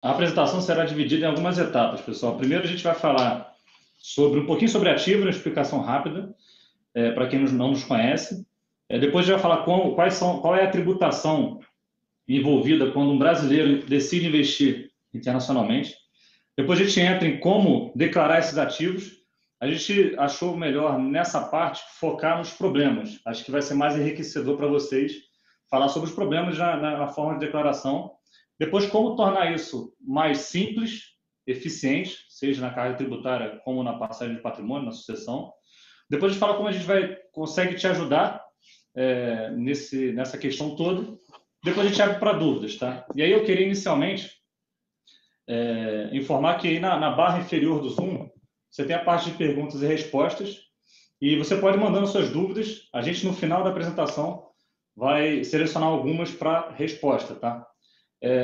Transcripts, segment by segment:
A apresentação será dividida em algumas etapas, pessoal. Primeiro, a gente vai falar um pouquinho sobre ativo, uma explicação rápida, para quem não nos conhece. Depois, a gente vai falar qual é a tributação envolvida quando um brasileiro decide investir internacionalmente. Depois, a gente entra em como declarar esses ativos. A gente achou melhor, nessa parte, focar nos problemas. Acho que vai ser mais enriquecedor para vocês falar sobre os problemas na forma de declaração. Depois, como tornar isso mais simples, eficiente, seja na carga tributária como na passagem de patrimônio, na sucessão. Depois, a gente fala como a gente consegue te ajudar nessa questão toda. Depois, a gente abre para dúvidas, tá? E aí, eu queria inicialmente informar que aí na barra inferior do Zoom, você tem a parte de perguntas e respostas, e você pode ir mandando suas dúvidas. A gente, no final da apresentação, vai selecionar algumas para resposta, tá?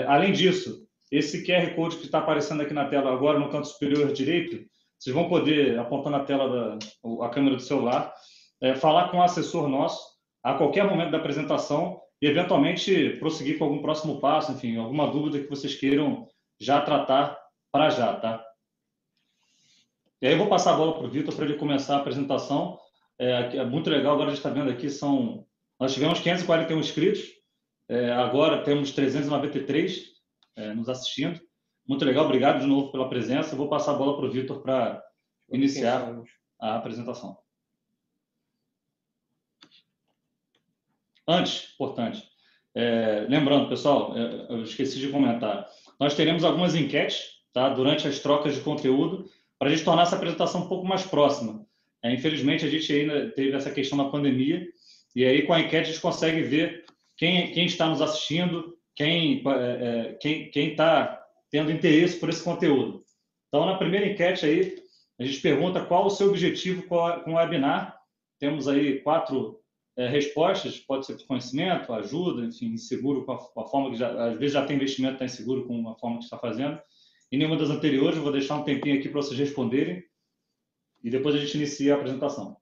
Além disso, esse QR Code que está aparecendo aqui na tela agora, no canto superior direito, vocês vão poder, apontando na tela a câmera do celular, falar com o assessor nosso a qualquer momento da apresentação e, eventualmente, prosseguir com algum próximo passo, enfim, alguma dúvida que vocês queiram já tratar para já, tá? E aí eu vou passar a bola para o Vitor para ele começar a apresentação. É muito legal, agora a gente está vendo aqui, nós tivemos 541 inscritos, agora temos 393 nos assistindo. Muito legal, obrigado de novo pela presença. Eu vou passar a bola para o Vitor para iniciar a apresentação. Antes, importante, lembrando, pessoal, eu esqueci de comentar, nós teremos algumas enquetes, tá, durante as trocas de conteúdo, para a gente tornar essa apresentação um pouco mais próxima. Infelizmente, a gente ainda teve essa questão da pandemia, e aí com a enquete a gente consegue ver quem está nos assistindo, quem está tendo interesse por esse conteúdo. Então, na primeira enquete aí, a gente pergunta qual o seu objetivo com o webinar. Temos aí 4 respostas, pode ser por conhecimento, ajuda, enfim, inseguro com a forma que às vezes já tem investimento, está inseguro com a forma que está fazendo. E nenhuma das anteriores, eu vou deixar um tempinho aqui para vocês responderem e depois a gente inicia a apresentação.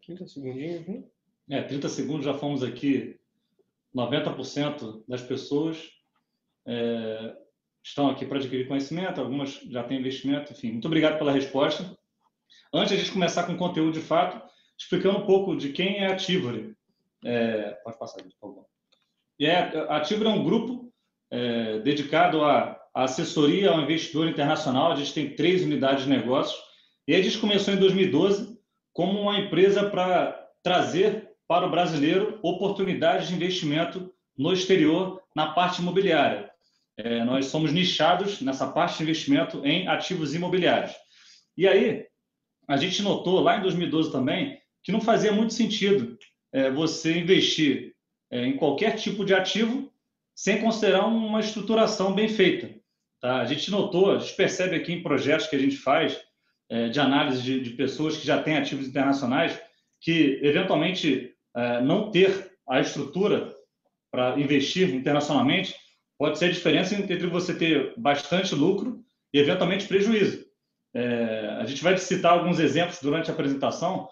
Trinta segundinhos, né? 30 segundos, já fomos aqui. 90% das pessoas estão aqui para adquirir conhecimento, algumas já têm investimento, enfim. Muito obrigado pela resposta. Antes de a gente começar com o conteúdo de fato, explicando um pouco de quem é a Tivoli. Pode passar, por favor. A Tivoli é um grupo dedicado à assessoria ao investidor internacional. A gente tem 3 unidades de negócios. E a gente começou em 2012 como uma empresa para trazer para o brasileiro oportunidades de investimento no exterior na parte imobiliária. Nós somos nichados nessa parte de investimento em ativos imobiliários. E aí, a gente notou lá em 2012 também que não fazia muito sentido você investir em qualquer tipo de ativo sem considerar uma estruturação bem feita. Tá? A gente percebe aqui em projetos que a gente faz de análise de pessoas que já têm ativos internacionais, que eventualmente não ter a estrutura para investir internacionalmente pode ser a diferença entre você ter bastante lucro e eventualmente prejuízo. A gente vai citar alguns exemplos durante a apresentação,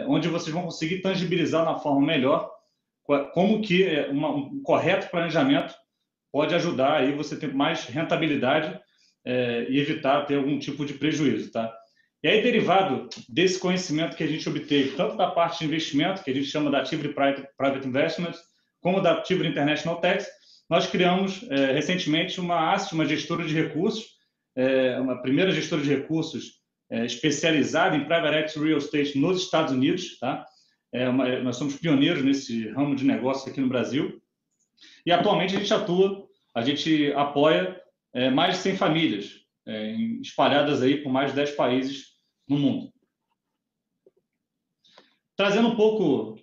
onde vocês vão conseguir tangibilizar na forma melhor como que um correto planejamento pode ajudar aí você ter mais rentabilidade e evitar ter algum tipo de prejuízo, tá? E aí, derivado desse conhecimento que a gente obteve, tanto da parte de investimento, que a gente chama da Tivoli Private Investments, como da Tivoli International Tax, nós criamos recentemente uma gestora de recursos, uma primeira gestora de recursos especializada em Private Equity Real Estate nos Estados Unidos, tá? Nós somos pioneiros nesse ramo de negócio aqui no Brasil. E atualmente a gente apoia mais de 100 famílias, espalhadas aí por mais de 10 países no mundo. Trazendo um pouco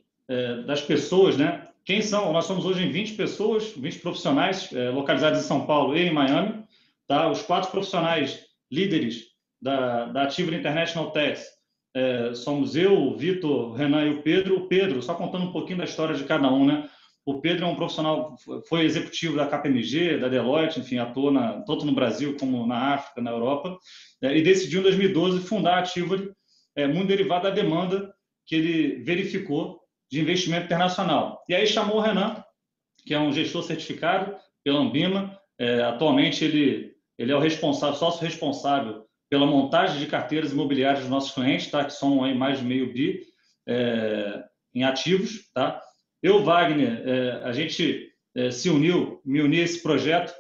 das pessoas, né? Quem são? Nós somos hoje em 20 pessoas, 20 profissionais localizados em São Paulo e em Miami. Tá? Os 4 profissionais líderes da Tivoli International Tax somos eu, o Vitor, o Renan e o Pedro. O Pedro, só contando um pouquinho da história de cada um, né? O Pedro é um profissional, foi executivo da KPMG, da Deloitte, enfim, atuou tanto no Brasil como na África, na Europa, e decidiu em 2012 fundar a Tivoli, muito derivado da demanda que ele verificou de investimento internacional. E aí chamou o Renan, que é um gestor certificado pela Ambima. Atualmente, ele é o responsável, sócio responsável pela montagem de carteiras imobiliárias dos nossos clientes, tá? Que são aí mais de meio bi em ativos. Tá? Eu, Wagner, a gente me uni a esse projeto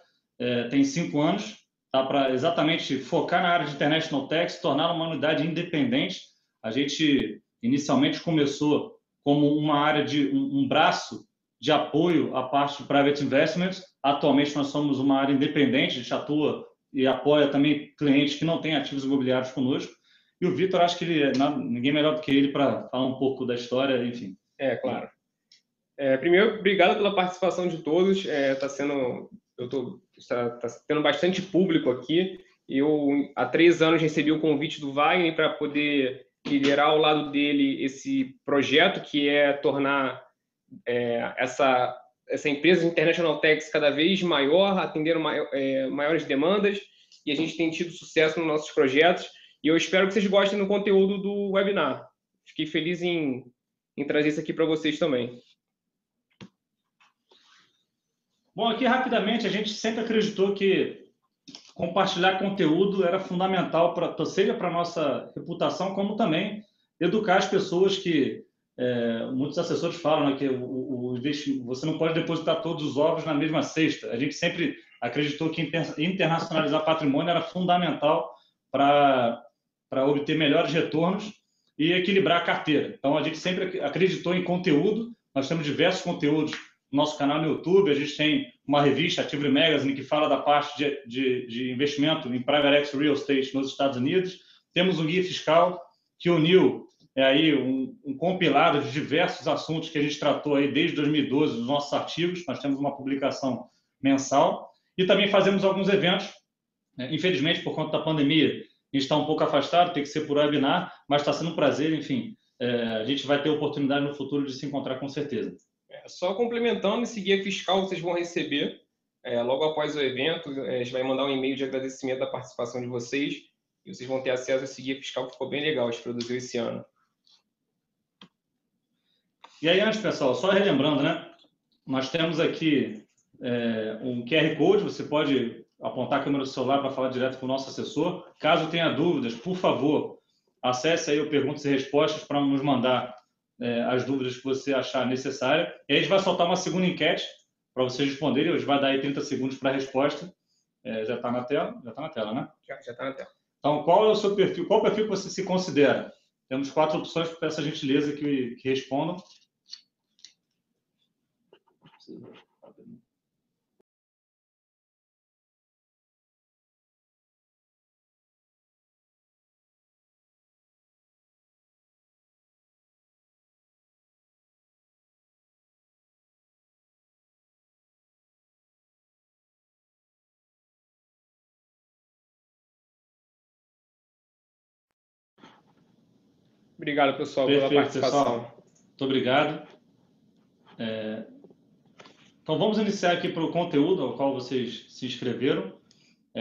tem 5 anos, tá? Para exatamente focar na área de International Tech, se tornar uma unidade independente. A gente inicialmente começou como uma área de um braço de apoio à parte de Private Investments. Atualmente, nós somos uma área independente, a gente atua e apoia também clientes que não têm ativos imobiliários conosco. E o Vitor, acho que ninguém melhor do que ele para falar um pouco da história, enfim. Claro. Primeiro, obrigado pela participação de todos. Está tendo bastante público aqui. Eu, há 3 anos, recebi o convite do Wagner para poder liderar ao lado dele esse projeto, que é tornar essa empresa de International Tech cada vez maior, atendendo maiores demandas, e a gente tem tido sucesso nos nossos projetos, e eu espero que vocês gostem do conteúdo do webinar. Fiquei feliz em trazer isso aqui para vocês também. Bom, aqui rapidamente, a gente sempre acreditou que compartilhar conteúdo era fundamental, seja para a nossa reputação, como também educar as pessoas que muitos assessores falam, né, que você não pode depositar todos os ovos na mesma cesta. A gente sempre acreditou que internacionalizar patrimônio era fundamental para obter melhores retornos e equilibrar a carteira. Então, a gente sempre acreditou em conteúdo. Nós temos diversos conteúdos no nosso canal no YouTube. A gente tem uma revista, a Tivoli Magazine, que fala da parte de investimento em Private Equity Real Estate nos Estados Unidos. Temos um guia fiscal que uniu aí um compilado de diversos assuntos que a gente tratou aí desde 2012 nos nossos artigos. Nós temos uma publicação mensal e também fazemos alguns eventos. Infelizmente, por conta da pandemia, a gente está um pouco afastado, tem que ser por webinar, mas está sendo um prazer, enfim. A gente vai ter oportunidade no futuro de se encontrar com certeza. Só complementando, esse guia fiscal vocês vão receber logo após o evento. A gente vai mandar um e-mail de agradecimento da participação de vocês e vocês vão ter acesso a esse guia fiscal que ficou bem legal, a gente produziu esse ano. E aí, antes, pessoal, só relembrando, né? Nós temos aqui um QR Code, você pode apontar a câmera do celular para falar direto com o nosso assessor. Caso tenha dúvidas, por favor, acesse aí o Perguntas e Respostas para nos mandar as dúvidas que você achar necessária. E aí a gente vai soltar uma segunda enquete para vocês responderem. Hoje vai dar aí 30 segundos para a resposta. Já está na tela? Já está na tela, né? Já está na tela. Então, qual é o seu perfil? Qual perfil que você se considera? Temos 4 opções, peço a gentileza que respondam. Obrigado, pessoal, Perfeito, pela participação. Pessoal. Muito obrigado. Então, vamos iniciar aqui para o conteúdo ao qual vocês se inscreveram.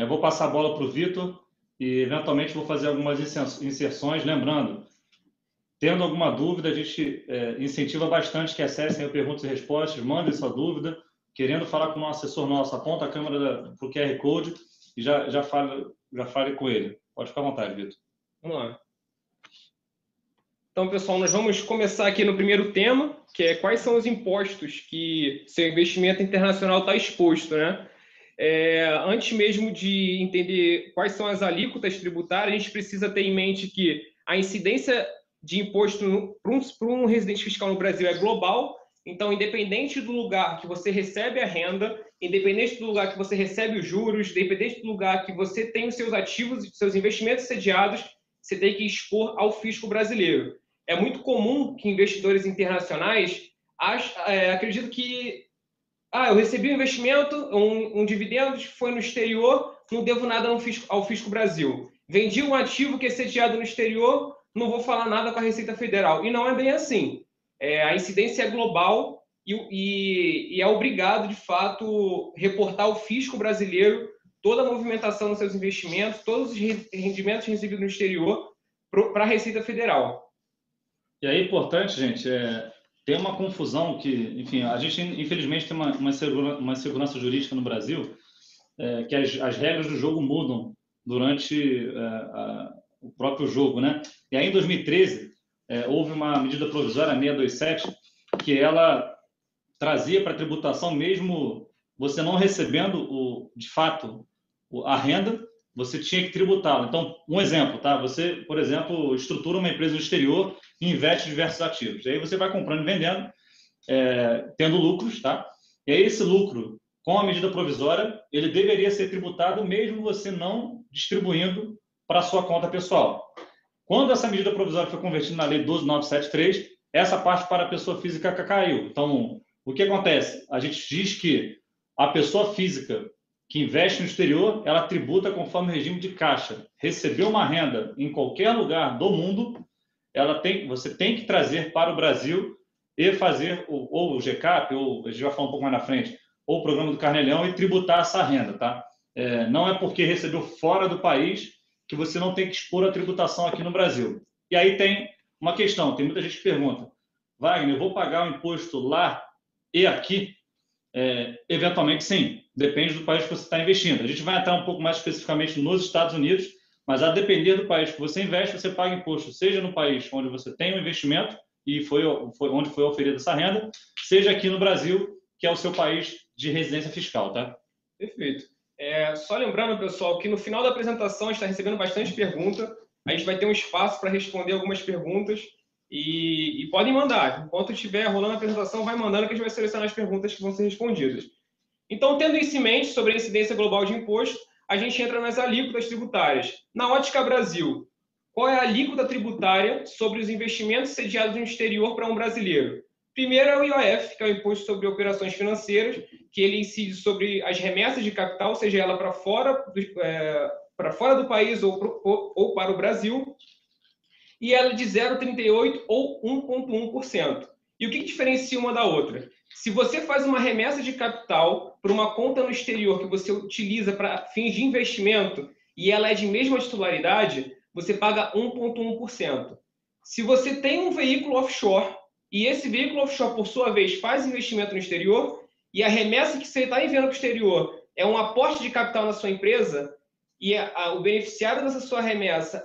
Vou passar a bola para o Vitor e, eventualmente, vou fazer algumas inserções. Lembrando, tendo alguma dúvida, a gente incentiva bastante que acessem o Perguntas e Respostas, mandem sua dúvida. Querendo falar com o nosso assessor nosso, aponta a câmera para o QR Code e já fale com ele. Pode ficar à vontade, Vitor. Vamos lá. Então, pessoal, nós vamos começar aqui no primeiro tema, que é quais são os impostos que seu investimento internacional está exposto, né? Antes mesmo de entender quais são as alíquotas tributárias, a gente precisa ter em mente que a incidência de imposto para um residente fiscal no Brasil é global. Então, independente do lugar que você recebe a renda, independente do lugar que você recebe os juros, independente do lugar que você tem os seus ativos, seus investimentos sediados, você tem que expor ao fisco brasileiro. É muito comum que investidores internacionais acreditam que eu recebi um investimento, um dividendo, foi no exterior, não devo nada ao fisco Brasil. Vendi um ativo que é sediado no exterior, não vou falar nada com a Receita Federal. E não é bem assim. A incidência é global e é obrigado, de fato, reportar ao fisco brasileiro toda a movimentação dos seus investimentos, todos os rendimentos recebidos no exterior para a Receita Federal. E aí é importante, gente, tem uma confusão que, enfim, a gente infelizmente tem uma segurança jurídica no Brasil, que as regras do jogo mudam durante o próprio jogo, né? E aí, em 2013, houve uma medida provisória 627 que ela trazia para a tributação, mesmo você não recebendo de fato a renda, você tinha que tributá-la. Então, um exemplo, tá? Você, por exemplo, estrutura uma empresa no exterior e investe em diversos ativos. E aí você vai comprando e vendendo, tendo lucros, tá? E aí esse lucro, com a medida provisória, ele deveria ser tributado mesmo você não distribuindo para a sua conta pessoal. Quando essa medida provisória foi convertida na Lei 12.973, essa parte para a pessoa física caiu. Então, o que acontece? A gente diz que a pessoa física que investe no exterior, ela tributa conforme o regime de caixa. Recebeu uma renda em qualquer lugar do mundo, você tem que trazer para o Brasil e fazer ou o GCAP, ou a gente vai falar um pouco mais na frente, ou o programa do Carnelão e tributar essa renda, tá? Não é porque recebeu fora do país que você não tem que expor a tributação aqui no Brasil. E aí tem uma questão, tem muita gente que pergunta, Wagner, eu vou pagar o imposto lá e aqui? Eventualmente, sim. Depende do país que você está investindo. A gente vai entrar um pouco mais especificamente nos Estados Unidos, mas a depender do país que você investe, você paga imposto, seja no país onde você tem um investimento e foi onde foi oferida essa renda, seja aqui no Brasil, que é o seu país de residência fiscal, tá? Perfeito. Só lembrando, pessoal, que no final da apresentação a gente está recebendo bastante pergunta. A gente vai ter um espaço para responder algumas perguntas e podem mandar. Enquanto estiver rolando a apresentação, vai mandando que a gente vai selecionar as perguntas que vão ser respondidas. Então, tendo isso em mente sobre a incidência global de imposto, a gente entra nas alíquotas tributárias. Na ótica Brasil, qual é a alíquota tributária sobre os investimentos sediados no exterior para um brasileiro? Primeiro é o IOF, que é o Imposto sobre Operações Financeiras, que ele incide sobre as remessas de capital, seja ela para fora do país ou para o Brasil, e ela é de 0,38% ou 1,1%. E o que diferencia uma da outra? Se você faz uma remessa de capital para uma conta no exterior que você utiliza para fins de investimento e ela é de mesma titularidade, você paga 1,1%. Se você tem um veículo offshore e esse veículo offshore, por sua vez, faz investimento no exterior e a remessa que você está enviando para o exterior é um aporte de capital na sua empresa e o beneficiário dessa sua remessa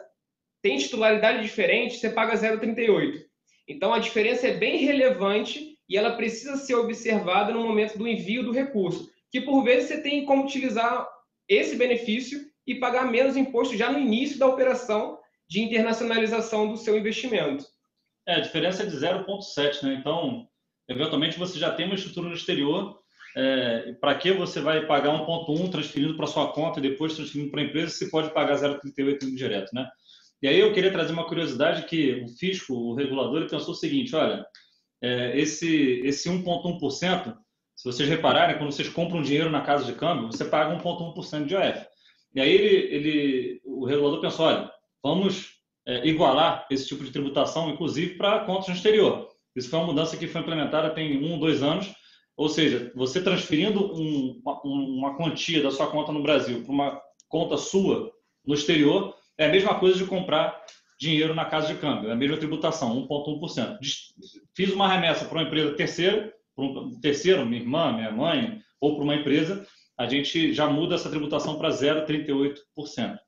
tem titularidade diferente, você paga 0,38%. Então, a diferença é bem relevante e ela precisa ser observada no momento do envio do recurso, que por vezes você tem como utilizar esse benefício e pagar menos imposto já no início da operação de internacionalização do seu investimento. A diferença é de 0,7, né? Então, eventualmente, você já tem uma estrutura no exterior, para que você vai pagar 1,1 transferindo para sua conta e depois transferindo para a empresa, você pode pagar 0,38 direto, né? E aí eu queria trazer uma curiosidade que o fisco, o regulador, ele pensou o seguinte, olha, esse 1,1%, se vocês repararem, quando vocês compram dinheiro na casa de câmbio, você paga 1,1% de IOF. E aí o regulador pensou, olha, vamos igualar esse tipo de tributação, inclusive para contas no exterior. Isso foi uma mudança que foi implementada tem 1 ou 2 anos, ou seja, você transferindo uma quantia da sua conta no Brasil para uma conta sua no exterior, é a mesma coisa de comprar dinheiro na casa de câmbio, é a mesma tributação, 1,1%. Fiz uma remessa para uma empresa terceira, minha irmã, minha mãe, ou para uma empresa, a gente já muda essa tributação para 0,38%.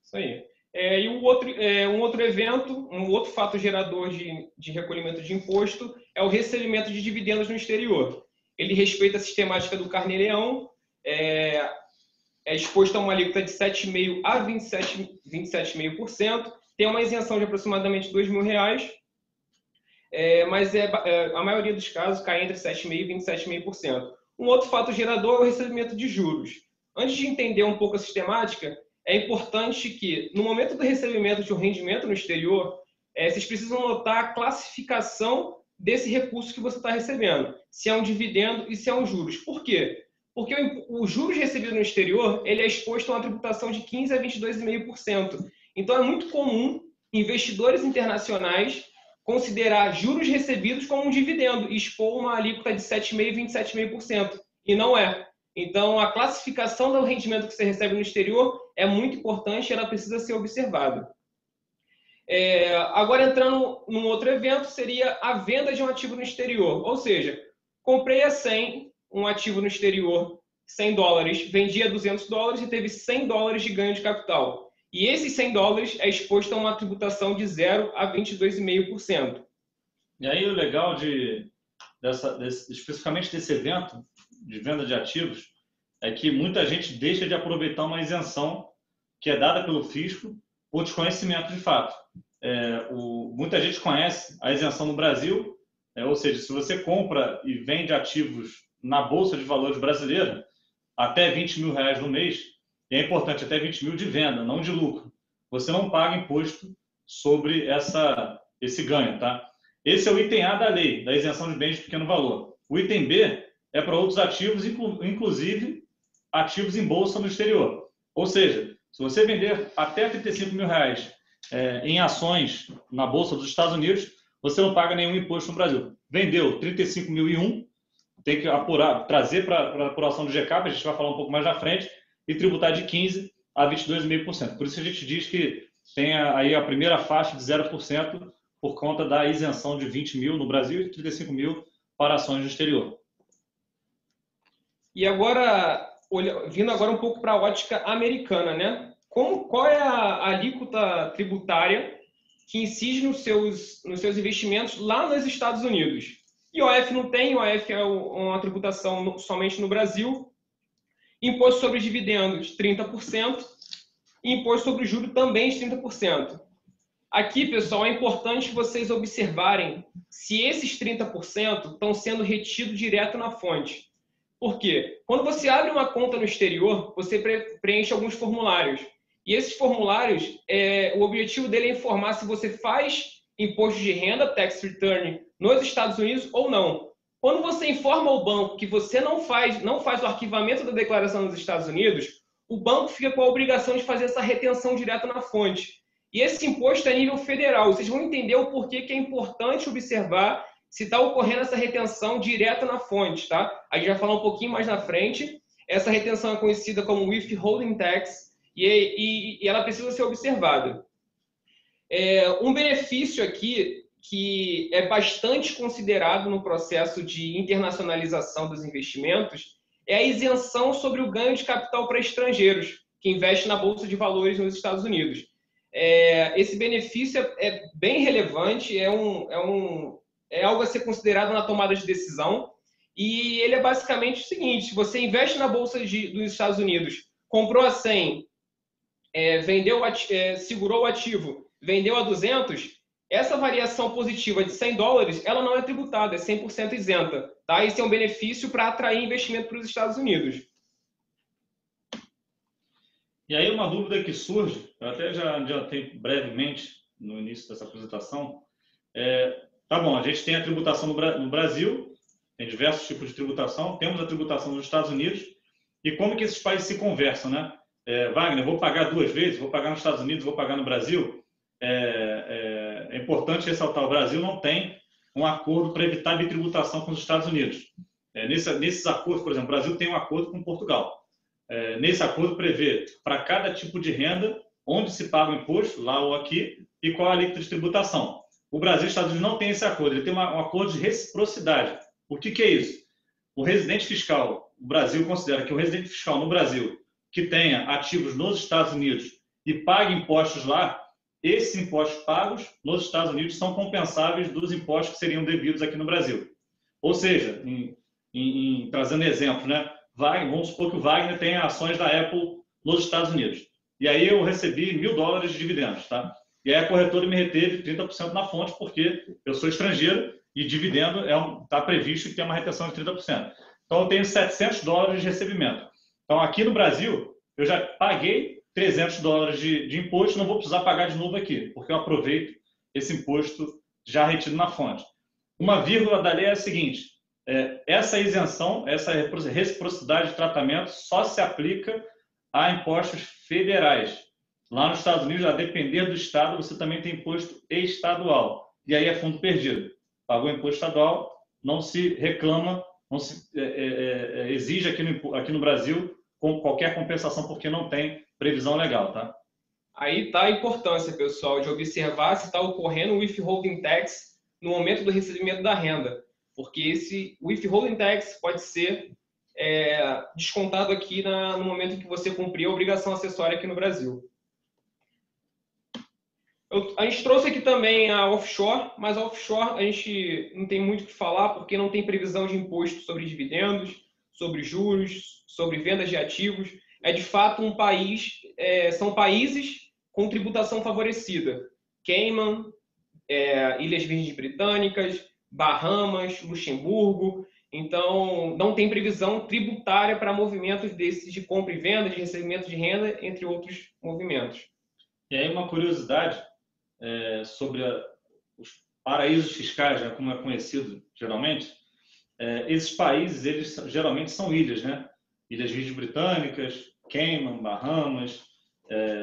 Isso aí. E um outro evento, um outro fato gerador de recolhimento de imposto é o recebimento de dividendos no exterior. Ele respeita a sistemática do Carnê-Leão, é exposto a uma alíquota de 7,5% a 27,5%, tem uma isenção de aproximadamente R$ 2.000, mas a maioria dos casos cai entre 7,5% e 27,5%. Um outro fato gerador é o recebimento de juros. Antes de entender um pouco a sistemática, é importante que, no momento do recebimento de um rendimento no exterior, vocês precisam notar a classificação desse recurso que você está recebendo, se é um dividendo e se é um juros. Por quê? Porque os juros recebidos no exterior ele é exposto a uma tributação de 15% a 22,5%. Então, é muito comum investidores internacionais considerar juros recebidos como um dividendo e expor uma alíquota de 7,5% e 27,5%. E não é. Então, a classificação do rendimento que você recebe no exterior é muito importante e ela precisa ser observada. Agora, entrando num outro evento, seria a venda de um ativo no exterior. Ou seja, comprei a 100 um ativo no exterior, $100, vendi a $200 e teve $100 de ganho de capital. E esses $100 é exposto a uma tributação de 0 a 22,5%. E aí o legal especificamente desse evento de venda de ativos é que muita gente deixa de aproveitar uma isenção que é dada pelo fisco por desconhecimento de fato. Muita gente conhece a isenção no Brasil, ou seja, se você compra e vende ativos na Bolsa de Valores brasileira até R$20 mil no mês, e é importante, até 20 mil de venda, não de lucro, você não paga imposto sobre esse ganho, tá? Esse é o item A da lei, da isenção de bens de pequeno valor. O item B é para outros ativos, inclusive ativos em bolsa no exterior. Ou seja, se você vender até R$35 mil em ações na Bolsa dos Estados Unidos, você não paga nenhum imposto no Brasil. Vendeu 35.001, tem que apurar, trazer para apuração do GCAP, a gente vai falar um pouco mais na frente, e tributar de 15% a 22,5%. Por isso a gente diz que tem aí a primeira faixa de 0% por conta da isenção de 20 mil no Brasil e 35 mil para ações no exterior. E agora, vindo agora um pouco para a ótica americana, né? Qual é a alíquota tributária que incide nos seus investimentos lá nos Estados Unidos? IOF não tem, IOF é uma tributação somente no Brasil. Imposto sobre dividendos, 30%. E imposto sobre juros também de 30%. Aqui, pessoal, é importante vocês observarem se esses 30% estão sendo retidos direto na fonte. Por quê? Quando você abre uma conta no exterior, você preenche alguns formulários. E esses formulários, o objetivo dele é informar se você faz imposto de renda, tax return, nos Estados Unidos ou não. Quando você informa ao banco que você não faz o arquivamento da declaração nos Estados Unidos, o banco fica com a obrigação de fazer essa retenção direta na fonte. E esse imposto é a nível federal. Vocês vão entender o porquê que é importante observar se está ocorrendo essa retenção direta na fonte, tá? A gente vai falar um pouquinho mais na frente. Essa retenção é conhecida como withholding tax e ela precisa ser observada. Um benefício aqui que é bastante considerado no processo de internacionalização dos investimentos é a isenção sobre o ganho de capital para estrangeiros que investem na Bolsa de Valores nos Estados Unidos. Esse benefício é bem relevante, é algo a ser considerado na tomada de decisão, e ele é basicamente o seguinte: você investe na Bolsa dos Estados Unidos, comprou a 100, segurou o ativo, vendeu a 200, essa variação positiva de $100, ela não é tributada, é 100% isenta. Tá? Esse é um benefício para atrair investimento para os Estados Unidos. E aí uma dúvida que surge, eu até já adiantei brevemente no início dessa apresentação, tá bom, a gente tem a tributação no Brasil, tem diversos tipos de tributação, temos a tributação nos Estados Unidos, e como que esses países se conversam, né? Wagner, vou pagar duas vezes, vou pagar nos Estados Unidos, vou pagar no Brasil. É importante ressaltar, o Brasil não tem um acordo para evitar bitributação com os Estados Unidos. Nesses acordos, por exemplo, o Brasil tem um acordo com Portugal. Nesse acordo prevê para cada tipo de renda onde se paga o imposto, lá ou aqui, e qual a alíquota de tributação. O Brasil e os Estados Unidos não tem esse acordo, ele tem um acordo de reciprocidade. O que é isso? O residente fiscal, o Brasil considera que o residente fiscal no Brasil que tenha ativos nos Estados Unidos e pague impostos lá, esses impostos pagos nos Estados Unidos são compensáveis dos impostos que seriam devidos aqui no Brasil. Ou seja, trazendo exemplos, né? Vamos supor que o Wagner tenha ações da Apple nos Estados Unidos. E aí eu recebi $1.000 de dividendos, tá? E aí a corretora me reteve 30% na fonte, porque eu sou estrangeiro e dividendo está previsto que tem uma retenção de 30%. Então eu tenho $700 de recebimento. Então aqui no Brasil, eu já paguei $300 de imposto, não vou precisar pagar de novo aqui, porque eu aproveito esse imposto já retido na fonte. Uma vírgula da lei é a seguinte: essa isenção, essa reciprocidade de tratamento só se aplica a impostos federais. Lá nos Estados Unidos, a depender do estado, você também tem imposto estadual. E aí é fundo perdido. Pagou imposto estadual, não se reclama, não se exige aqui no Brasil com qualquer compensação, porque não tem previsão legal, tá? Aí está a importância, pessoal, de observar se está ocorrendo o withholding tax no momento do recebimento da renda, porque esse withholding tax pode ser descontado aqui no momento em que você cumprir a obrigação acessória aqui no Brasil. A gente trouxe aqui também a offshore, mas a offshore a gente não tem muito o que falar porque não tem previsão de imposto sobre dividendos, sobre juros, sobre vendas de ativos. É de fato um país, são países com tributação favorecida. Cayman, Ilhas Virgens Britânicas, Bahamas, Luxemburgo. Então, não tem previsão tributária para movimentos desses de compra e venda, de recebimento de renda, entre outros movimentos. E aí uma curiosidade sobre os paraísos fiscais, né, como é conhecido geralmente, esses países, eles geralmente são ilhas, né? Ilhas Virgens Britânicas, Cayman, Bahamas,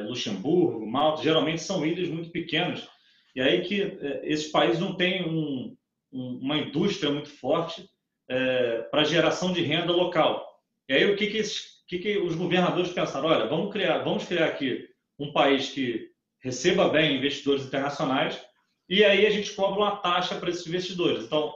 Luxemburgo, Malta, geralmente são ilhas muito pequenas. E aí que esses países não têm uma indústria muito forte para geração de renda local. E aí o que os governadores pensaram? Olha, vamos criar aqui um país que receba bem investidores internacionais e aí a gente cobra uma taxa para esses investidores. Então,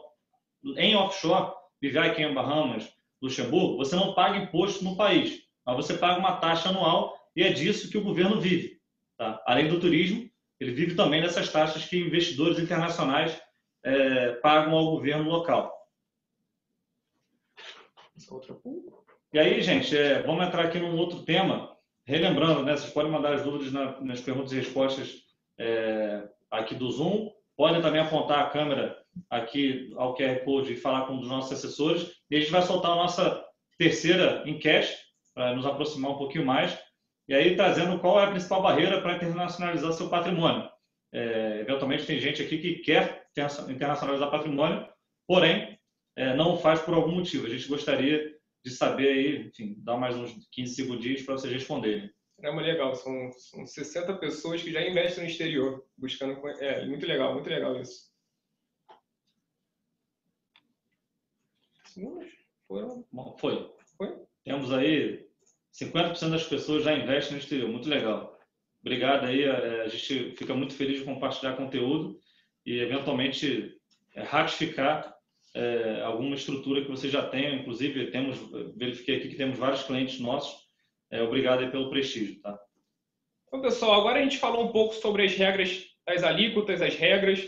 em offshore, BVI, Cayman, Bahamas, Luxemburgo, você não paga imposto no país, mas você paga uma taxa anual e é disso que o governo vive. Tá? Além do turismo, ele vive também dessas taxas que investidores internacionais pagam ao governo local. E aí, gente, vamos entrar aqui num outro tema. Relembrando, né, vocês podem mandar as dúvidas nas perguntas e respostas aqui do Zoom. Podem também apontar a câmera aqui ao QR Code e falar com um dos nossos assessores. E a gente vai soltar a nossa terceira enquete para nos aproximar um pouquinho mais. E aí, trazendo qual é a principal barreira para internacionalizar seu patrimônio. Eventualmente, tem gente aqui que quer internacionalizar patrimônio, porém, não faz por algum motivo. A gente gostaria de saber aí, enfim, dar mais uns 15 segundinhos para vocês responderem. É muito legal, são 60 pessoas que já investem no exterior, buscando... muito legal isso. Bom, foi. Temos aí 50% das pessoas já investem no exterior, muito legal. Obrigado aí, a gente fica muito feliz de compartilhar conteúdo e eventualmente ratificar alguma estrutura que você já tenha. Inclusive, verifiquei aqui que temos vários clientes nossos. Obrigado aí pelo prestígio. Tá? Então, pessoal, agora a gente falou um pouco sobre as regras, as alíquotas, as regras,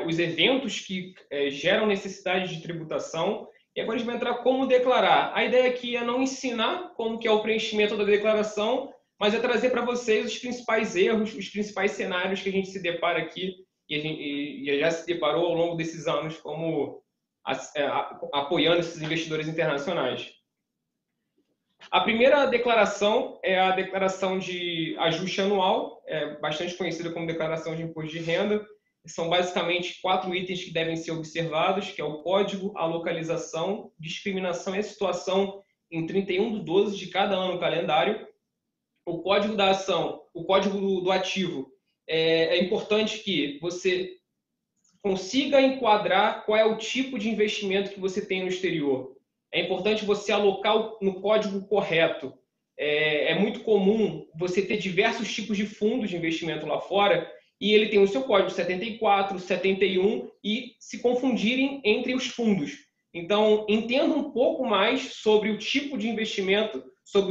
os eventos que geram necessidade de tributação. E agora a gente vai entrar como declarar. A ideia aqui é não ensinar como que é o preenchimento da declaração, mas é trazer para vocês os principais erros, os principais cenários que a gente se depara aqui e já se deparou ao longo desses anos como apoiando esses investidores internacionais. A primeira declaração é a declaração de ajuste anual, bastante conhecida como declaração de imposto de renda. São basicamente 4 itens que devem ser observados, que é o código, a localização, discriminação e a situação em 31/12 de cada ano calendário. O código da ação, o código do ativo, é importante que você consiga enquadrar qual é o tipo de investimento que você tem no exterior. É importante você alocar no código correto. É muito comum você ter diversos tipos de fundos de investimento lá fora e ele tem o seu código 74, 71 e se confundirem entre os fundos. Então, entenda um pouco mais sobre o tipo de investimento, sobre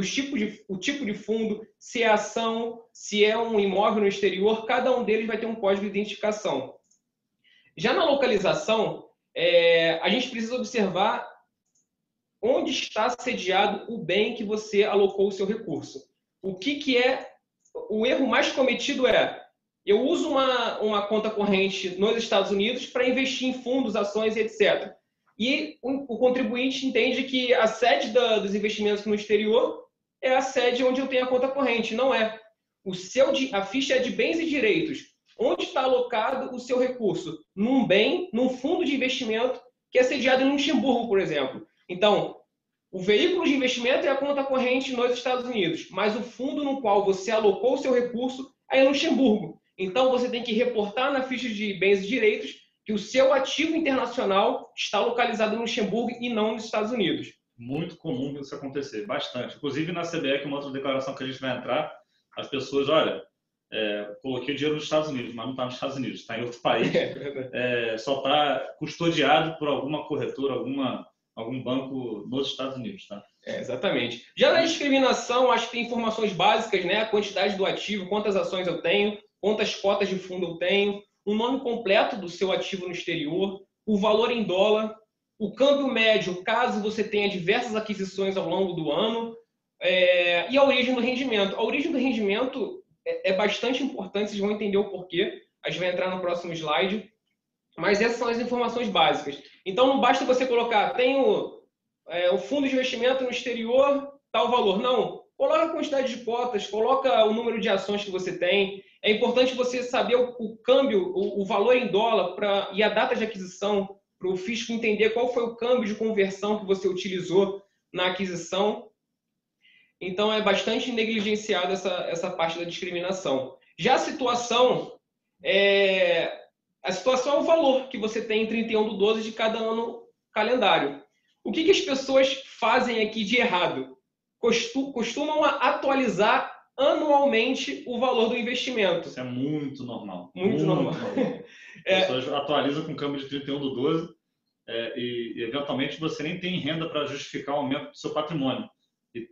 o tipo de fundo, se é ação, se é um imóvel no exterior, cada um deles vai ter um código de identificação. Já na localização, a gente precisa observar onde está sediado o bem que você alocou o seu recurso. O erro mais cometido eu uso uma conta corrente nos Estados Unidos para investir em fundos, ações, etc. E o contribuinte entende que a sede dos investimentos no exterior é a sede onde eu tenho a conta corrente. Não é. A ficha é de bens e direitos. Onde está alocado o seu recurso? Num bem, num fundo de investimento que é sediado em Luxemburgo, por exemplo. Então, o veículo de investimento é a conta corrente nos Estados Unidos, mas o fundo no qual você alocou o seu recurso é em Luxemburgo. Então, você tem que reportar na ficha de bens e direitos que o seu ativo internacional está localizado em Luxemburgo e não nos Estados Unidos. Muito comum isso acontecer, bastante. Inclusive, na CBE, que é uma outra declaração que a gente vai entrar, as pessoas, olha, coloquei o dinheiro nos Estados Unidos, mas não está nos Estados Unidos, está em outro país, só está custodiado por alguma corretora, algum banco nos Estados Unidos, tá? Exatamente. Já na discriminação, acho que tem informações básicas, né? A quantidade do ativo, quantas ações eu tenho, quantas cotas de fundo eu tenho, o nome completo do seu ativo no exterior, o valor em dólar, o câmbio médio, caso você tenha diversas aquisições ao longo do ano, e a origem do rendimento. A origem do rendimento é bastante importante, vocês vão entender o porquê. A gente vai entrar no próximo slide. Mas essas são as informações básicas. Então, não basta você colocar, tenho o fundo de investimento no exterior, tal valor. Não. Coloca a quantidade de cotas, coloca o número de ações que você tem. É importante você saber o câmbio, o valor em dólar e a data de aquisição, para o fisco entender qual foi o câmbio de conversão que você utilizou na aquisição. Então, é bastante negligenciada essa parte da discriminação. Já a situação é o valor que você tem em 31/12 de cada ano calendário. O que as pessoas fazem aqui de errado? Costumam atualizar anualmente o valor do investimento. Isso é muito normal. Muito normal. As pessoas atualizam com câmbio de 31/12 e, eventualmente, você nem tem renda para justificar o aumento do seu patrimônio.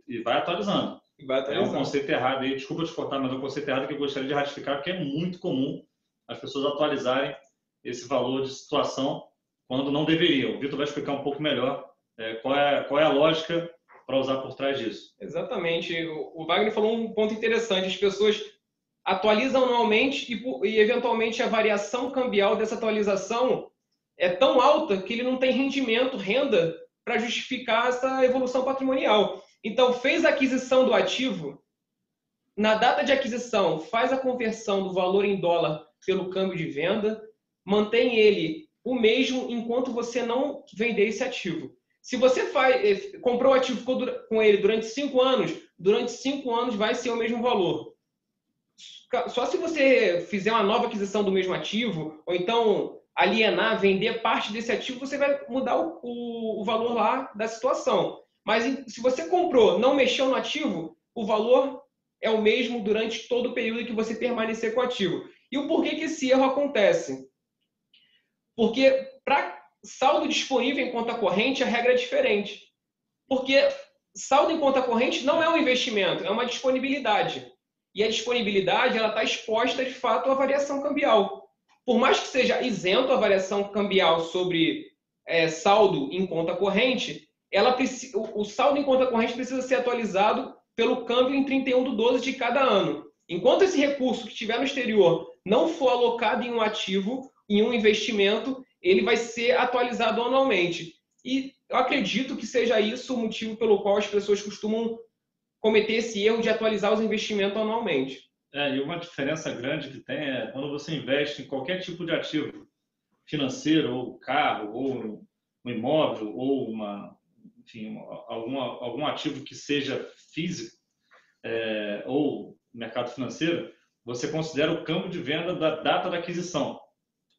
E vai atualizando. É um conceito errado aí, desculpa te cortar, mas é um conceito errado que eu gostaria de ratificar, porque é muito comum as pessoas atualizarem esse valor de situação quando não deveriam. O Vitor vai explicar um pouco melhor qual é a lógica para usar por trás disso. Exatamente. O Wagner falou um ponto interessante. As pessoas atualizam anualmente e eventualmente, a variação cambial dessa atualização é tão alta que ele não tem renda, para justificar essa evolução patrimonial. Então, fez a aquisição do ativo, na data de aquisição, faz a conversão do valor em dólar pelo câmbio de venda, mantém ele o mesmo enquanto você não vender esse ativo. Se você comprou o ativo, ficou com ele durante 5 anos, vai ser o mesmo valor. Só se você fizer uma nova aquisição do mesmo ativo, ou então alienar, vender parte desse ativo, você vai mudar o valor lá da situação. Mas se você comprou, não mexeu no ativo, o valor é o mesmo durante todo o período que você permanecer com o ativo. E o porquê que esse erro acontece? Porque para saldo disponível em conta corrente, a regra é diferente. Porque saldo em conta corrente não é um investimento, é uma disponibilidade. E a disponibilidade está exposta, de fato, à variação cambial. Por mais que seja isento a variação cambial sobre saldo em conta corrente, o saldo em conta corrente precisa ser atualizado pelo câmbio em 31/12 de cada ano. Enquanto esse recurso que estiver no exterior não for alocado em um ativo, em um investimento, ele vai ser atualizado anualmente. E eu acredito que seja isso o motivo pelo qual as pessoas costumam cometer esse erro de atualizar os investimentos anualmente. E uma diferença grande que tem é quando você investe em qualquer tipo de ativo financeiro, ou carro, ou um imóvel, ou algum ativo que seja físico, ou mercado financeiro, você considera o câmbio de venda da data da aquisição.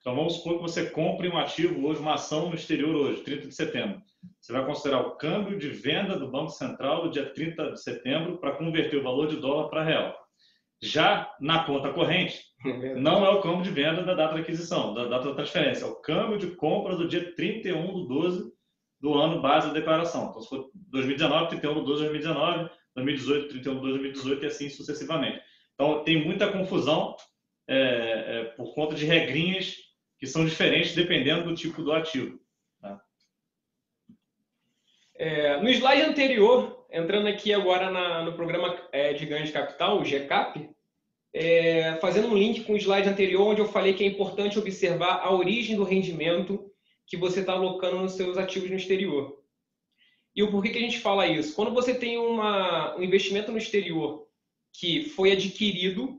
Então, vamos supor que você compre um ativo hoje, uma ação no exterior hoje, 30 de setembro. Você vai considerar o câmbio de venda do Banco Central do dia 30 de setembro para converter o valor de dólar para real. Já na conta corrente, não é o câmbio de venda da data da aquisição, da data da transferência. É o câmbio de compra do dia 31/12 do ano base da declaração. Então, se for 2019, 31/12 de 2019, 2018, 31/12 de 2018 e assim sucessivamente. Então, tem muita confusão por conta de regrinhas que são diferentes dependendo do tipo do ativo. Tá? No slide anterior, entrando aqui agora no programa de ganho de capital, o GCAP, fazendo um link com o slide anterior, onde eu falei que é importante observar a origem do rendimento que você está alocando nos seus ativos no exterior. E o porquê que a gente fala isso? Quando você tem um investimento no exterior que foi adquirido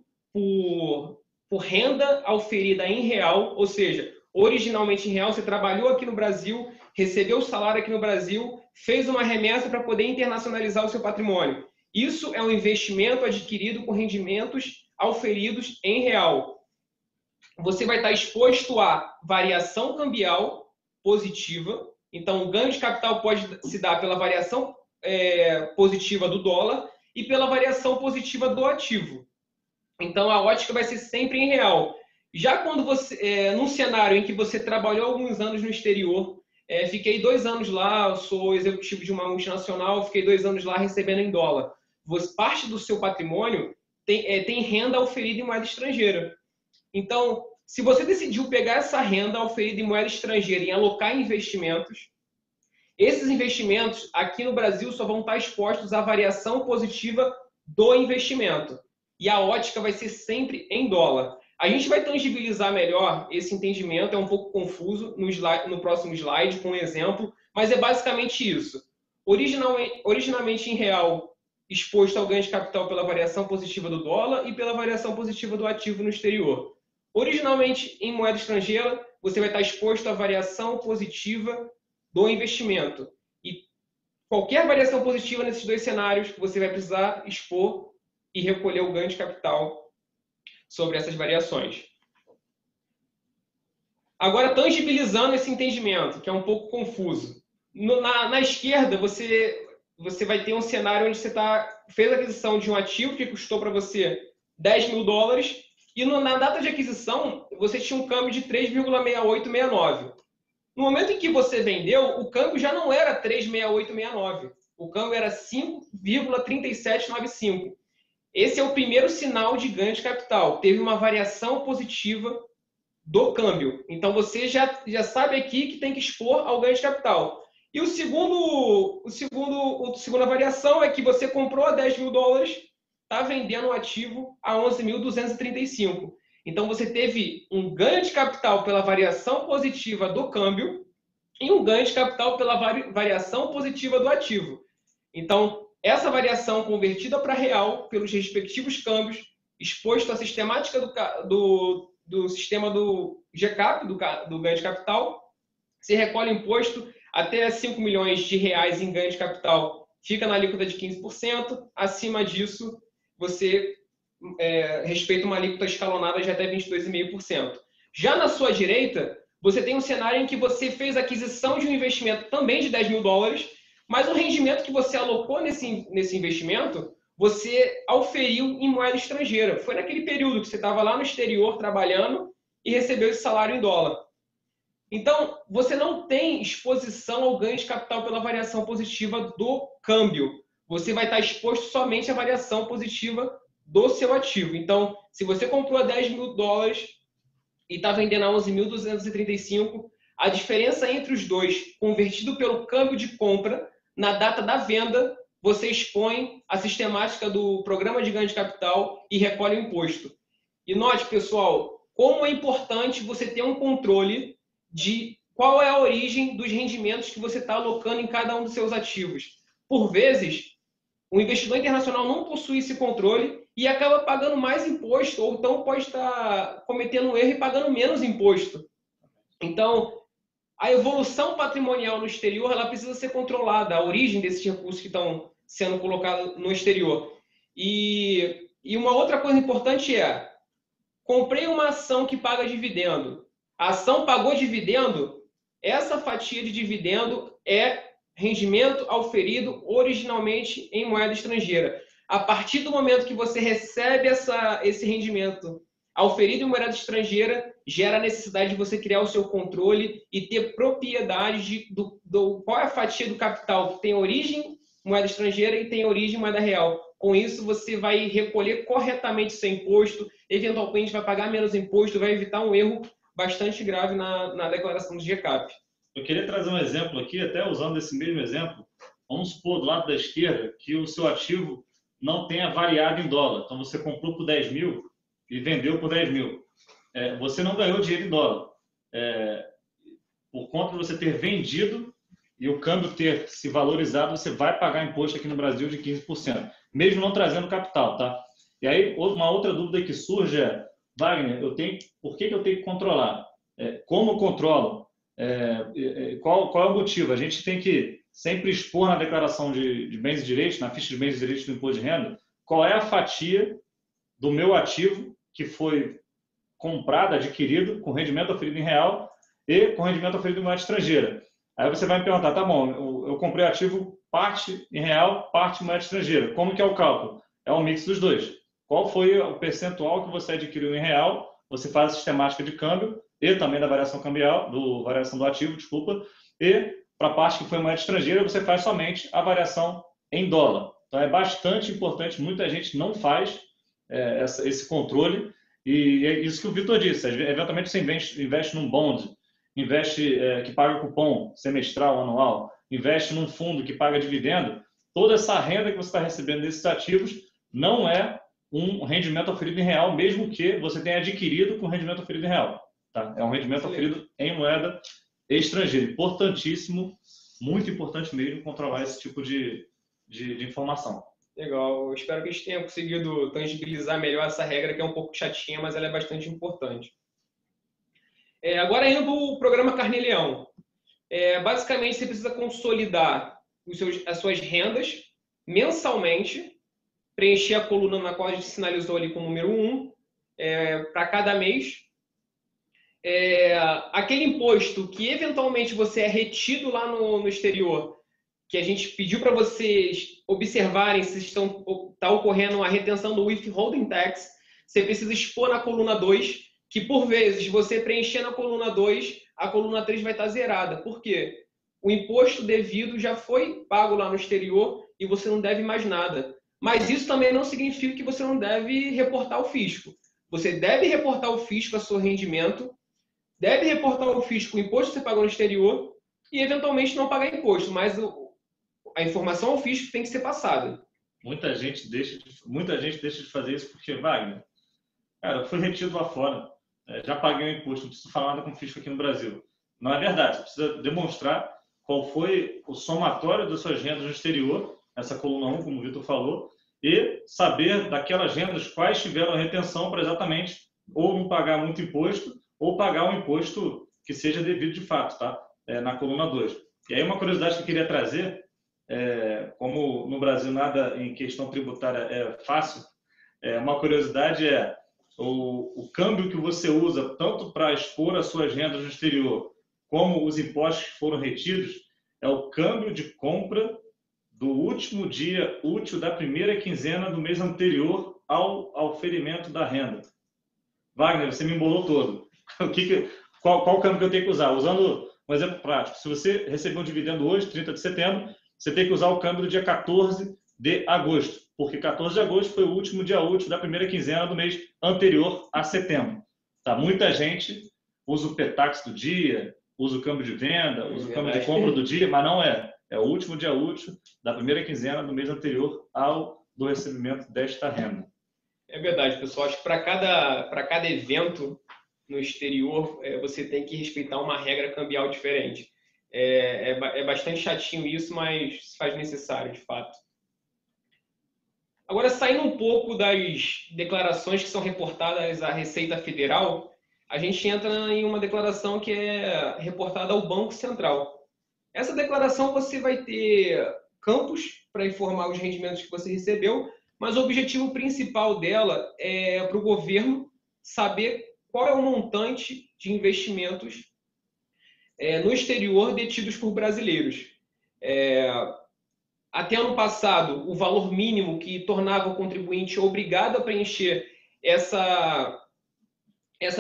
por renda auferida em real, ou seja, originalmente em real, você trabalhou aqui no Brasil, recebeu o salário aqui no Brasil, fez uma remessa para poder internacionalizar o seu patrimônio. Isso é um investimento adquirido com rendimentos auferidos em real. Você vai estar exposto a variação cambial positiva. Então, o ganho de capital pode se dar pela variação positiva do dólar e pela variação positiva do ativo. Então, a ótica vai ser sempre em real. Já quando você, num cenário em que você trabalhou alguns anos no exterior, fiquei 2 anos lá, eu sou executivo de uma multinacional, fiquei 2 anos lá recebendo em dólar. Parte do seu patrimônio tem renda oferida em moeda estrangeira. Então, se você decidiu pegar essa renda oferida em moeda estrangeira e alocar em investimentos, esses investimentos aqui no Brasil só vão estar expostos à variação positiva do investimento. E a ótica vai ser sempre em dólar. A gente vai tangibilizar melhor esse entendimento, é um pouco confuso no próximo slide, com um exemplo, mas é basicamente isso. Originalmente em real, exposto ao ganho de capital pela variação positiva do dólar e pela variação positiva do ativo no exterior. Originalmente em moeda estrangeira, você vai estar exposto à variação positiva do investimento. E qualquer variação positiva nesses 2 cenários, você vai precisar expor e recolher o ganho de capital sobre essas variações. Agora, tangibilizando esse entendimento, que é um pouco confuso. Na esquerda, você vai ter um cenário onde você fez a aquisição de um ativo que custou para você $10.000 e na data de aquisição, você tinha um câmbio de 3,6869. No momento em que você vendeu, o câmbio já não era 3,6869. O câmbio era 5,3795. Esse é o primeiro sinal de ganho de capital. Teve uma variação positiva do câmbio. Então, você já sabe aqui que tem que expor ao ganho de capital. E a segunda variação é que você comprou a $10.000, está vendendo o ativo a 11.235. Então, você teve um ganho de capital pela variação positiva do câmbio e um ganho de capital pela variação positiva do ativo. Então, essa variação convertida para real pelos respectivos câmbios, exposto à sistemática do sistema do GCAP, do ganho de capital, se recolhe imposto até 5 milhões de reais em ganho de capital, fica na alíquota de 15%. Acima disso, você respeita uma alíquota escalonada de até 22,5%. Já na sua direita, você tem um cenário em que você fez a aquisição de um investimento também de $10.000, mas o rendimento que você alocou nesse investimento, você auferiu em moeda estrangeira. Foi naquele período que você estava lá no exterior trabalhando e recebeu esse salário em dólar. Então, você não tem exposição ao ganho de capital pela variação positiva do câmbio. Você vai estar exposto somente à variação positiva do seu ativo. Então, se você comprou a $10.000 e está vendendo a 11.235, a diferença entre os dois, convertido pelo câmbio de compra, na data da venda, você expõe a sistemática do programa de ganho de capital e recolhe o imposto. E note, pessoal, como é importante você ter um controle de qual é a origem dos rendimentos que você está alocando em cada um dos seus ativos. Por vezes, o investidor internacional não possui esse controle e acaba pagando mais imposto, ou então pode estar cometendo um erro e pagando menos imposto. Então, a evolução patrimonial no exterior ela precisa ser controlada, a origem desses recursos que estão sendo colocados no exterior. E uma outra coisa importante é, comprei uma ação que paga dividendo. A ação pagou dividendo, essa fatia de dividendo é rendimento auferido originalmente em moeda estrangeira. A partir do momento que você recebe esse rendimento auferido em moeda estrangeira, gera a necessidade de você criar o seu controle e ter propriedade qual é a fatia do capital que tem origem moeda estrangeira e tem origem moeda real. Com isso, você vai recolher corretamente seu imposto, eventualmente vai pagar menos imposto, vai evitar um erro bastante grave na declaração do GCAP. Eu queria trazer um exemplo aqui, até usando esse mesmo exemplo. Vamos supor, do lado da esquerda, que o seu ativo não tenha variado em dólar. Então, você comprou por 10 mil e vendeu por 10 mil. Você não ganhou dinheiro em dólar. Por conta de você ter vendido e o câmbio ter se valorizado, você vai pagar imposto aqui no Brasil de 15%, mesmo não trazendo capital, tá? E aí, uma outra dúvida que surge é, Wagner, por que eu tenho que controlar? Como eu controlo? Qual é o motivo? A gente tem que sempre expor na declaração de bens e direitos, na ficha de bens e direitos do imposto de renda, qual é a fatia do meu ativo que foi comprado, adquirido, com rendimento oferido em real e com rendimento oferido em moeda estrangeira. Aí você vai me perguntar, tá bom, eu comprei ativo parte em real, parte em moeda estrangeira. Como que é o cálculo? É um mix dos dois. qual foi o percentual que você adquiriu em real, você faz a sistemática de câmbio e também da variação cambial, variação do ativo, desculpa, e para a parte que foi moeda estrangeira, você faz somente a variação em dólar. Então, é bastante importante, muita gente não faz esse controle, e é isso que o Vitor disse, eventualmente você investe num bond, investe que paga cupom semestral, anual, investe num fundo que paga dividendo, toda essa renda que você está recebendo desses ativos não é um rendimento oferido em real, mesmo que você tenha adquirido com rendimento oferido em real. Tá? É um rendimento oferido em moeda estrangeira. Importantíssimo, muito importante mesmo controlar esse tipo de informação. Legal. Eu espero que a gente tenha conseguido tangibilizar melhor essa regra, que é um pouco chatinha, mas ela é bastante importante. Agora, indo para o programa Carnê-Leão. Basicamente, você precisa consolidar as suas rendas mensalmente, preencher a coluna na qual a gente sinalizou ali com o número 1, para cada mês. Aquele imposto que eventualmente você é retido lá no exterior, que a gente pediu para vocês observarem se está ocorrendo a retenção do withholding tax, você precisa expor na coluna 2, que por vezes você preencher na coluna 2, a coluna 3 vai estar zerada. Por quê? O imposto devido já foi pago lá no exterior e você não deve mais nada. Mas isso também não significa que você não deve reportar ao fisco. Você deve reportar ao fisco o seu rendimento, deve reportar ao fisco o imposto que você pagou no exterior e, eventualmente, não pagar imposto. Mas a informação ao fisco tem que ser passada. Muita gente deixa de fazer isso porque, Wagner, cara, eu fui retido lá fora, já paguei o imposto, não preciso falar nada com o fisco aqui no Brasil. Não é verdade, você precisa demonstrar qual foi o somatório das suas rendas no exterior, essa coluna 1, como o Vitor falou, e saber daquelas rendas quais tiveram retenção para exatamente ou não pagar muito imposto ou pagar um imposto que seja devido de fato, tá? Na coluna 2. E aí uma curiosidade que eu queria trazer, como no Brasil nada em questão tributária é fácil, uma curiosidade o câmbio que você usa tanto para expor as suas rendas no exterior como os impostos que foram retidos é o câmbio de compra do último dia útil da primeira quinzena do mês anterior ao oferimento da renda. Wagner, você me embolou todo. Qual câmbio que eu tenho que usar? Usando um exemplo prático. Se você receber um dividendo hoje, 30 de setembro, você tem que usar o câmbio do dia 14 de agosto, porque 14 de agosto foi o último dia útil da primeira quinzena do mês anterior a setembro. Tá? Muita gente usa o PETAX do dia, usa o câmbio de venda, usa o câmbio de compra do dia, mas não é. É o último dia útil da primeira quinzena do mês anterior ao do recebimento desta renda. É verdade, pessoal. Acho que para cada evento no exterior, você tem que respeitar uma regra cambial diferente. É bastante chatinho isso, mas se faz necessário, de fato. Agora, saindo um pouco das declarações que são reportadas à Receita Federal, a gente entra em uma declaração que é reportada ao Banco Central. Essa declaração você vai ter campos para informar os rendimentos que você recebeu, mas o objetivo principal dela é para o governo saber qual é o montante de investimentos no exterior detidos por brasileiros. Até ano passado, o valor mínimo que tornava o contribuinte obrigado a preencher essa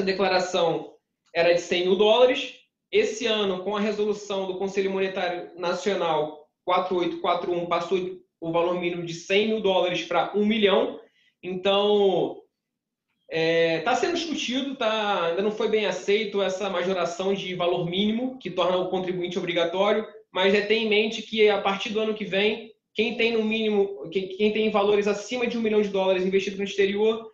declaração era de 100 mil dólares. Esse ano, com a resolução do Conselho Monetário Nacional 4841, passou o valor mínimo de 100 mil dólares para 1 milhão. Então, está sendo discutido, ainda não foi bem aceito essa majoração de valor mínimo, que torna o contribuinte obrigatório, mas tenha em mente que a partir do ano que vem, quem tem no mínimo, quem tem valores acima de 1 milhão de dólares investido no exterior,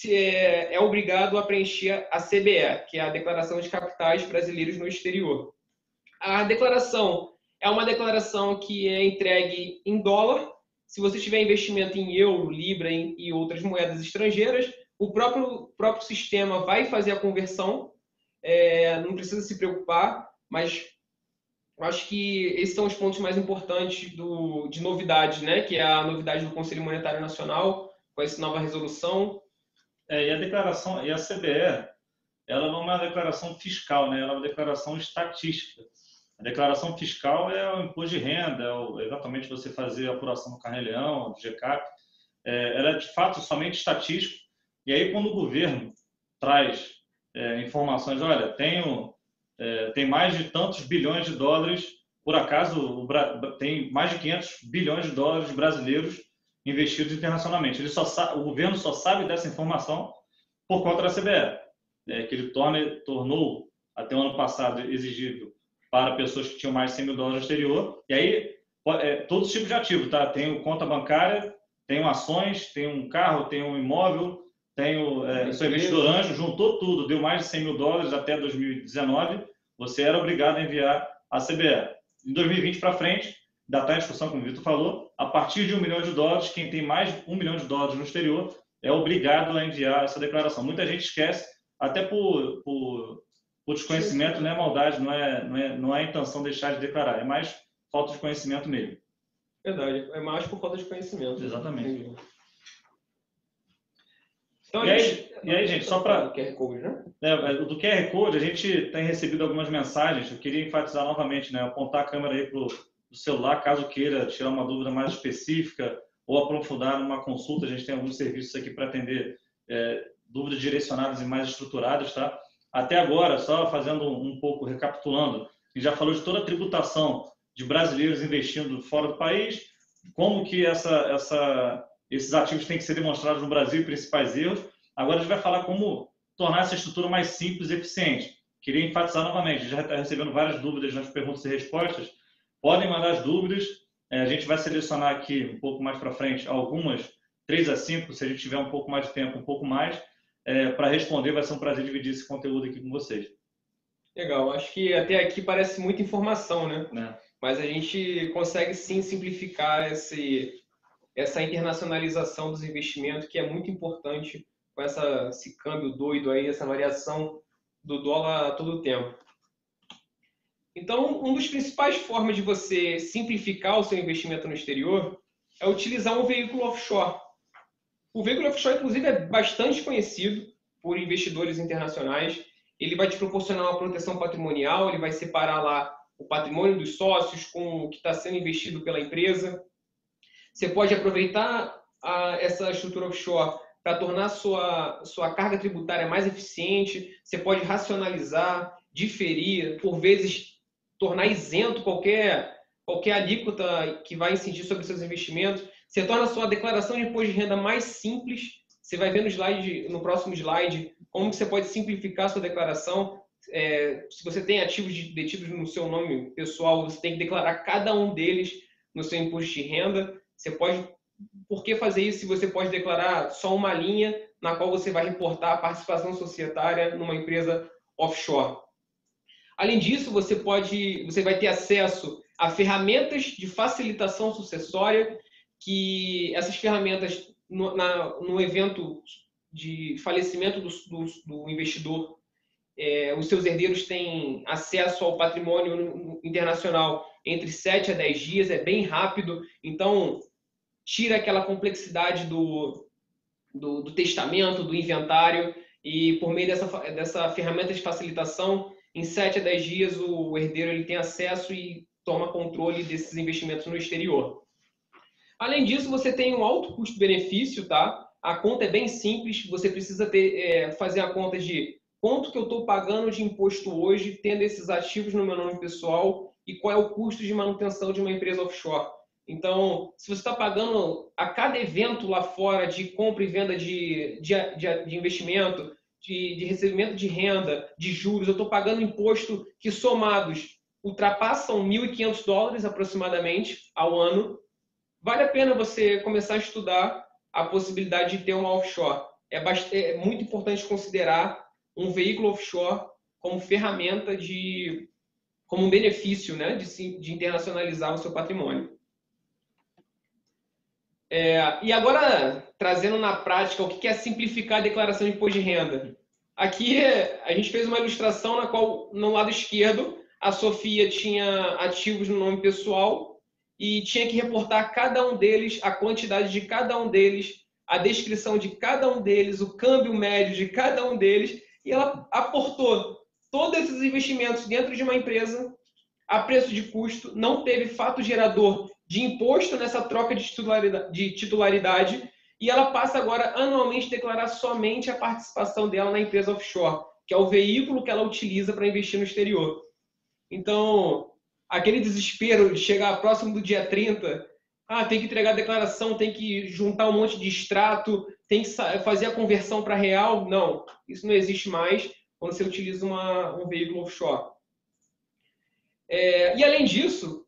é obrigado a preencher a CBE, que é a Declaração de Capitais Brasileiros no Exterior. A declaração é uma declaração que é entregue em dólar. Se você tiver investimento em euro, libra e outras moedas estrangeiras, o próprio sistema vai fazer a conversão. Não precisa se preocupar, mas acho que esses são os pontos mais importantes de novidade, né? Que é a novidade do Conselho Monetário Nacional, com essa nova resolução. E a declaração, e a CBE, ela não é uma declaração fiscal, né? Ela é uma declaração estatística. A declaração fiscal é o imposto de renda, exatamente você fazer a apuração do Carnê-Leão, do GCAP. ela é de fato somente estatístico. E aí, quando o governo traz informações, olha, tem mais de tantos bilhões de dólares, por acaso tem mais de 500 bilhões de dólares brasileiros investidos internacionalmente. O governo só sabe dessa informação por conta da CBE, que ele tornou, até o ano passado, exigível para pessoas que tinham mais de 100 mil dólares no exterior. E aí, todos os tipos de ativo, tá? Tem conta bancária, tem ações, tem um carro, tem um imóvel, tem seu investidor anjo, juntou tudo, deu mais de 100 mil dólares até 2019, você era obrigado a enviar a CBE. Em 2020 para frente, ainda está em discussão, como o Vitor falou, a partir de $1 milhão, quem tem mais de $1 milhão no exterior é obrigado a enviar essa declaração. Muita gente esquece, até por desconhecimento, não é maldade, não é a intenção de deixar de declarar, é mais falta de conhecimento mesmo. Verdade, é mais por falta de conhecimento. Exatamente. Entendi. Então, e aí, gente, só para... Do QR Code, né? Do QR Code, a gente tem recebido algumas mensagens, eu queria enfatizar novamente, né, apontar a câmera aí para o celular, caso queira tirar uma dúvida mais específica ou aprofundar numa consulta, a gente tem alguns serviços aqui para atender dúvidas direcionadas e mais estruturadas, tá? Até agora, só fazendo um pouco, recapitulando, a gente já falou de toda a tributação de brasileiros investindo fora do país, como que esses ativos têm que ser demonstrados no Brasil e principais erros. Agora a gente vai falar como tornar essa estrutura mais simples e eficiente. Queria enfatizar novamente, já está recebendo várias dúvidas nas perguntas e respostas. Podem mandar as dúvidas, a gente vai selecionar aqui um pouco mais para frente algumas, 3 a 5, se a gente tiver um pouco mais de tempo, um pouco mais, para responder. Vai ser um prazer dividir esse conteúdo aqui com vocês. Legal, acho que até aqui parece muita informação, né? Mas a gente consegue sim simplificar essa internacionalização dos investimentos, que é muito importante com esse câmbio doido aí, essa variação do dólar a todo tempo. Então, uma das principais formas de você simplificar o seu investimento no exterior é utilizar um veículo offshore. O veículo offshore, inclusive, é bastante conhecido por investidores internacionais. Ele vai te proporcionar uma proteção patrimonial, ele vai separar lá o patrimônio dos sócios com o que está sendo investido pela empresa. Você pode aproveitar essa estrutura offshore para tornar sua carga tributária mais eficiente. Você pode racionalizar, diferir, por vezes tornar isento qualquer alíquota que vai incidir sobre seus investimentos. Você torna a sua declaração de imposto de renda mais simples. Você vai ver no próximo slide como você pode simplificar a sua declaração. Se você tem ativos detidos no seu nome pessoal, você tem que declarar cada um deles no seu imposto de renda. Por que fazer isso se você pode declarar só uma linha na qual você vai reportar a participação societária numa empresa offshore? Além disso, você vai ter acesso a ferramentas de facilitação sucessória, que essas ferramentas, no evento de falecimento do investidor, os seus herdeiros têm acesso ao patrimônio internacional entre 7 a 10 dias, é bem rápido, então tira aquela complexidade do testamento, do inventário, e por meio dessa ferramenta de facilitação, em 7 a 10 dias o herdeiro ele tem acesso e toma controle desses investimentos no exterior. Além disso, você tem um alto custo-benefício, tá? A conta é bem simples, você precisa fazer a conta de quanto que eu estou pagando de imposto hoje, tendo esses ativos no meu nome pessoal, e qual é o custo de manutenção de uma empresa offshore. Então, se você está pagando a cada evento lá fora de compra e venda de investimento, de recebimento de renda, de juros, eu estou pagando imposto que somados ultrapassam $1.500 aproximadamente ao ano, vale a pena você começar a estudar a possibilidade de ter uma offshore. É muito importante considerar um veículo offshore como ferramenta como um benefício, né, de internacionalizar o seu patrimônio. E agora, trazendo na prática o que é simplificar a declaração de imposto de renda. Aqui a gente fez uma ilustração na qual, no lado esquerdo, a Sofia tinha ativos no nome pessoal e tinha que reportar cada um deles, a quantidade de cada um deles, a descrição de cada um deles, o câmbio médio de cada um deles, e ela aportou todos esses investimentos dentro de uma empresa a preço de custo, não teve fato gerador de imposto nessa troca de titularidade, e ela passa agora anualmente a declarar somente a participação dela na empresa offshore, que é o veículo que ela utiliza para investir no exterior. Então, aquele desespero de chegar próximo do dia 30, tem que entregar a declaração, tem que juntar um monte de extrato, tem que fazer a conversão para real. Não, isso não existe mais quando você utiliza um veículo offshore. E além disso,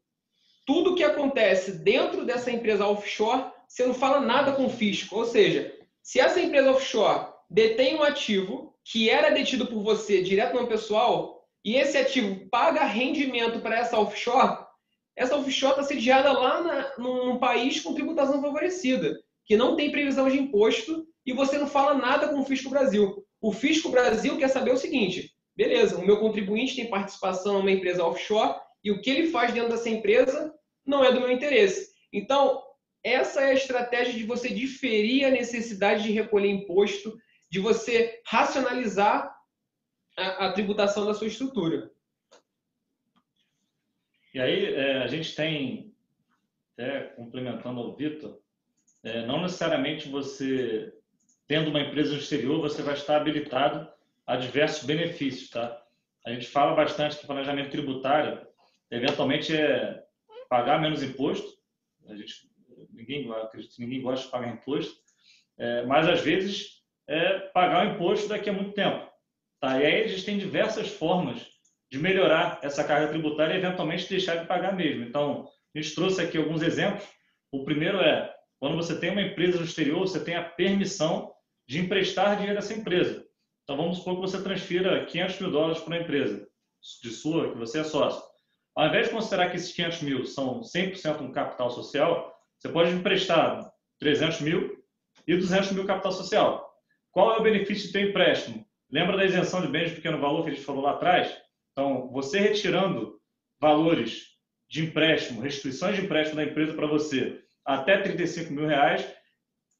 tudo que acontece dentro dessa empresa offshore, você não fala nada com o fisco. Ou seja, se essa empresa offshore detém um ativo que era detido por você direto no pessoal, e esse ativo paga rendimento para essa offshore está sediada lá num país com tributação favorecida, que não tem previsão de imposto, e você não fala nada com o Fisco Brasil. O Fisco Brasil quer saber o seguinte: beleza, o meu contribuinte tem participação numa empresa offshore, e o que ele faz dentro dessa empresa não é do meu interesse. Então, essa é a estratégia de você diferir a necessidade de recolher imposto, de você racionalizar a tributação da sua estrutura. E aí, a gente tem, até complementando ao Vitor, não necessariamente você, tendo uma empresa no exterior, você vai estar habilitado a diversos benefícios, tá? A gente fala bastante que planejamento tributário, eventualmente, é pagar menos imposto. Acredito que ninguém gosta de pagar imposto, mas às vezes pagar o imposto daqui a muito tempo. Tá? E aí a gente tem diversas formas de melhorar essa carga tributária e eventualmente deixar de pagar mesmo. Então, a gente trouxe aqui alguns exemplos. O primeiro é, quando você tem uma empresa no exterior, você tem a permissão de emprestar dinheiro a essa empresa. Então, vamos supor que você transfira $500 mil para uma empresa que você é sócio. Ao invés de considerar que esses 500 mil são 100% um capital social, você pode emprestar 300 mil e 200 mil capital social. Qual é o benefício de ter empréstimo? Lembra da isenção de bens de pequeno valor que a gente falou lá atrás? Então, você retirando valores de empréstimo, restituições de empréstimo da empresa para você até R$35 mil,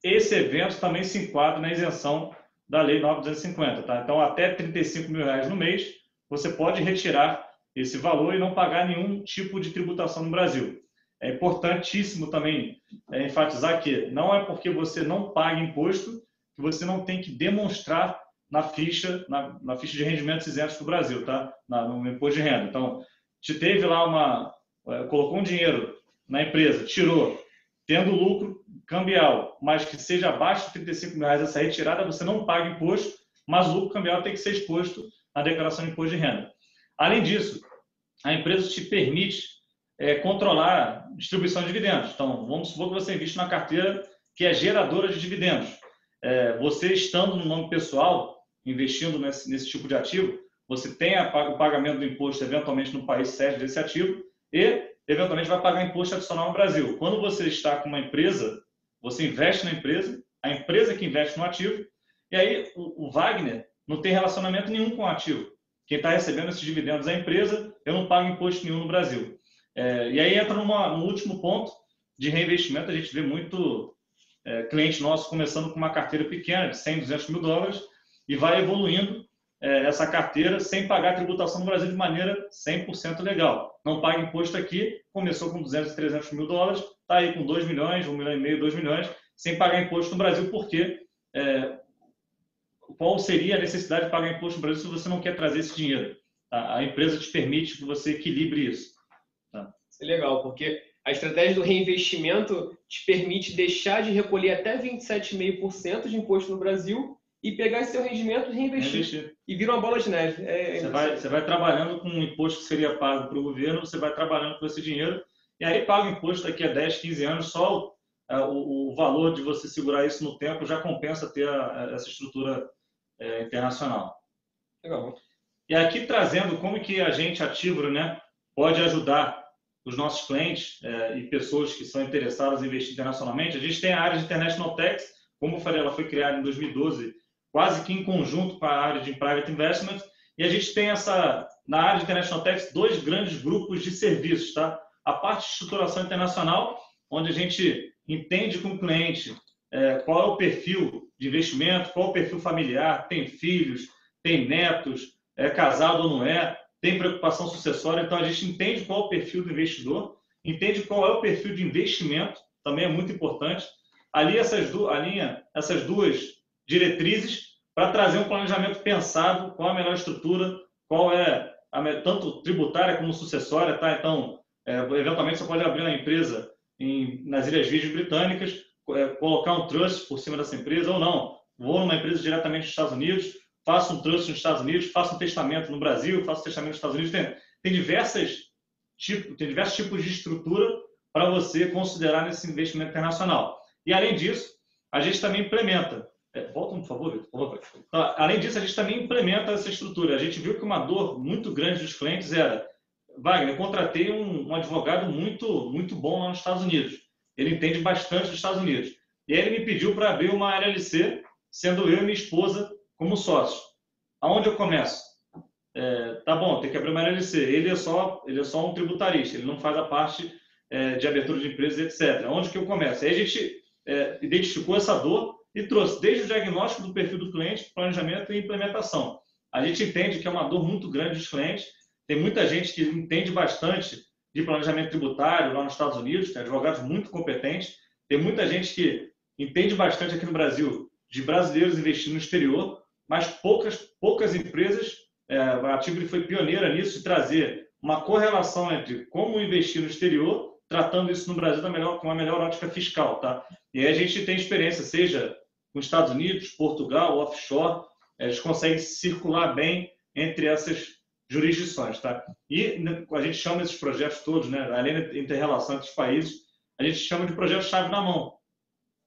esse evento também se enquadra na isenção da Lei 9.250. Tá? Então, até R$35 mil no mês, você pode retirar esse valor e não pagar nenhum tipo de tributação no Brasil. É importantíssimo também enfatizar que não é porque você não paga imposto que você não tem que demonstrar na ficha de rendimentos isentos do Brasil, tá? No imposto de renda. Então, te teve lá colocou um dinheiro na empresa, tirou, tendo lucro cambial, mas que seja abaixo de R$35 mil essa retirada, você não paga imposto, mas o lucro cambial tem que ser exposto à declaração de imposto de renda. Além disso, a empresa te permite controlar a distribuição de dividendos. Então, vamos supor que você investe na carteira que é geradora de dividendos. Você estando no nome pessoal, investindo nesse tipo de ativo, você tem o pagamento do imposto eventualmente no país sede desse ativo e eventualmente vai pagar imposto adicional no Brasil. Quando você está com uma empresa, você investe na empresa, a empresa que investe no ativo, e aí o Wagner não tem relacionamento nenhum com o ativo. Quem está recebendo esses dividendos é a empresa, eu não pago imposto nenhum no Brasil. E aí entra no último ponto de reinvestimento. A gente vê muito cliente nosso começando com uma carteira pequena de 100, 200 mil dólares e vai evoluindo essa carteira sem pagar tributação no Brasil de maneira 100% legal. Não paga imposto aqui, começou com 200, 300 mil dólares, está aí com 2 milhões, 1,5 milhão, 2 milhões, sem pagar imposto no Brasil, porque qual seria a necessidade de pagar imposto no Brasil se você não quer trazer esse dinheiro? Tá? A empresa te permite que você equilibre isso. Tá? Isso é legal, porque a estratégia do reinvestimento te permite deixar de recolher até 27,5% de imposto no Brasil e pegar esse seu rendimento e reinvestir. E vira uma bola de neve. Você vai trabalhando com um imposto que seria pago para o governo, você vai trabalhando com esse dinheiro, e aí paga o imposto daqui a 10, 15 anos, só o valor de você segurar isso no tempo já compensa ter essa estrutura internacional. Legal. E aqui trazendo como que a gente, a Tivro, né, pode ajudar os nossos clientes e pessoas que são interessadas em investir internacionalmente. A gente tem a área de International Tax, como eu falei, ela foi criada em 2012, quase que em conjunto com a área de Private Investment, e a gente tem na área de International Tax, 2 grandes grupos de serviços, tá? A parte de estruturação internacional, onde a gente entende com o cliente qual é o perfil de investimento, qual é o perfil familiar, tem filhos, tem netos, é casado ou não é, tem preocupação sucessória, então a gente entende qual é o perfil do investidor, entende qual é o perfil de investimento, também é muito importante. ali alinha essas duas diretrizes para trazer um planejamento pensado, qual a melhor estrutura, qual é tanto tributária como sucessória, tá? Então, eventualmente você pode abrir uma empresa nas Ilhas Virgens Britânicas, colocar um trust por cima dessa empresa ou não. Vou numa empresa diretamente nos Estados Unidos, faço um trust nos Estados Unidos, faço um testamento no Brasil, faço um testamento nos Estados Unidos. Tem diversos tipos de estrutura para você considerar nesse investimento internacional. E, além disso, a gente também implementa. Volta, por favor, Vitor. Então, além disso, a gente também implementa essa estrutura. A gente viu que uma dor muito grande dos clientes era: Wagner, eu contratei um advogado muito bom lá nos Estados Unidos. Ele entende bastante dos Estados Unidos. E aí ele me pediu para abrir uma LLC, sendo eu e minha esposa como sócios. Aonde eu começo? Tá bom, tem que abrir uma LLC. Ele é só um tributarista, ele não faz a parte de abertura de empresas, etc. Onde que eu começo? Aí a gente identificou essa dor e trouxe desde o diagnóstico do perfil do cliente, planejamento e implementação. A gente entende que é uma dor muito grande dos clientes. Tem muita gente que entende bastante de planejamento tributário lá nos Estados Unidos, tem advogados muito competentes. Tem muita gente que entende bastante aqui no Brasil de brasileiros investindo no exterior, mas poucas empresas. A Tivoli foi pioneira nisso, de trazer uma correlação entre como investir no exterior, tratando isso no Brasil com uma melhor ótica fiscal. Tá? E aí a gente tem experiência, seja nos Estados Unidos, Portugal, offshore, eles conseguem circular bem entre essas jurisdições. Tá? E a gente chama esses projetos todos, né, além da inter-relação entre os países, a gente chama de projeto chave na mão.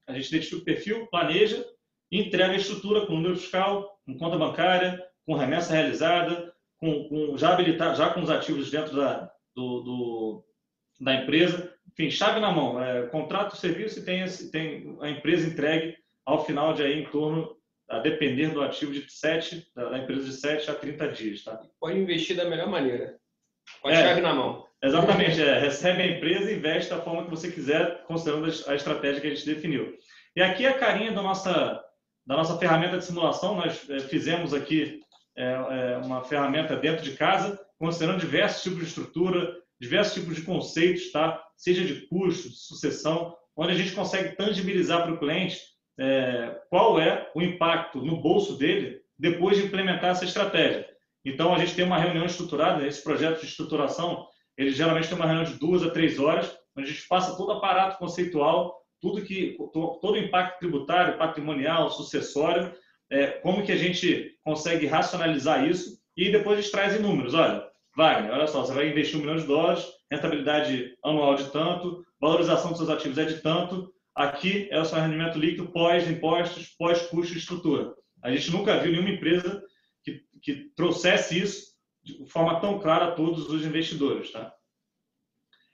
A gente identifica o perfil, planeja e entrega a estrutura com número fiscal, com conta bancária, com remessa realizada, já com os ativos dentro da empresa. Enfim, chave na mão. Contrata o serviço e tem a empresa entregue ao final de aí em torno, a depender do ativo da empresa, de 7 a 30 dias. Tá? Pode investir da melhor maneira, com a chave na mão. Exatamente. Recebe a empresa e investe da forma que você quiser, considerando a estratégia que a gente definiu. E aqui a carinha da nossa ferramenta de simulação. Nós fizemos aqui uma ferramenta dentro de casa, considerando diversos tipos de estrutura, diversos tipos de conceitos, tá? Seja de custo, de sucessão, onde a gente consegue tangibilizar para o cliente qual é o impacto no bolso dele depois de implementar essa estratégia. Então, a gente tem uma reunião estruturada. Esse projeto de estruturação, ele geralmente tem uma reunião de 2 a 3 horas, onde a gente passa todo o aparato conceitual, todo o impacto tributário, patrimonial, sucessório, como que a gente consegue racionalizar isso, e depois a gente traz em números. Olha, Wagner, olha só, você vai investir $1 milhão, rentabilidade anual de tanto, valorização dos seus ativos é de tanto, aqui é o seu rendimento líquido pós-impostos, pós-custo e estrutura. A gente nunca viu nenhuma empresa que trouxesse isso de forma tão clara a todos os investidores. Tá?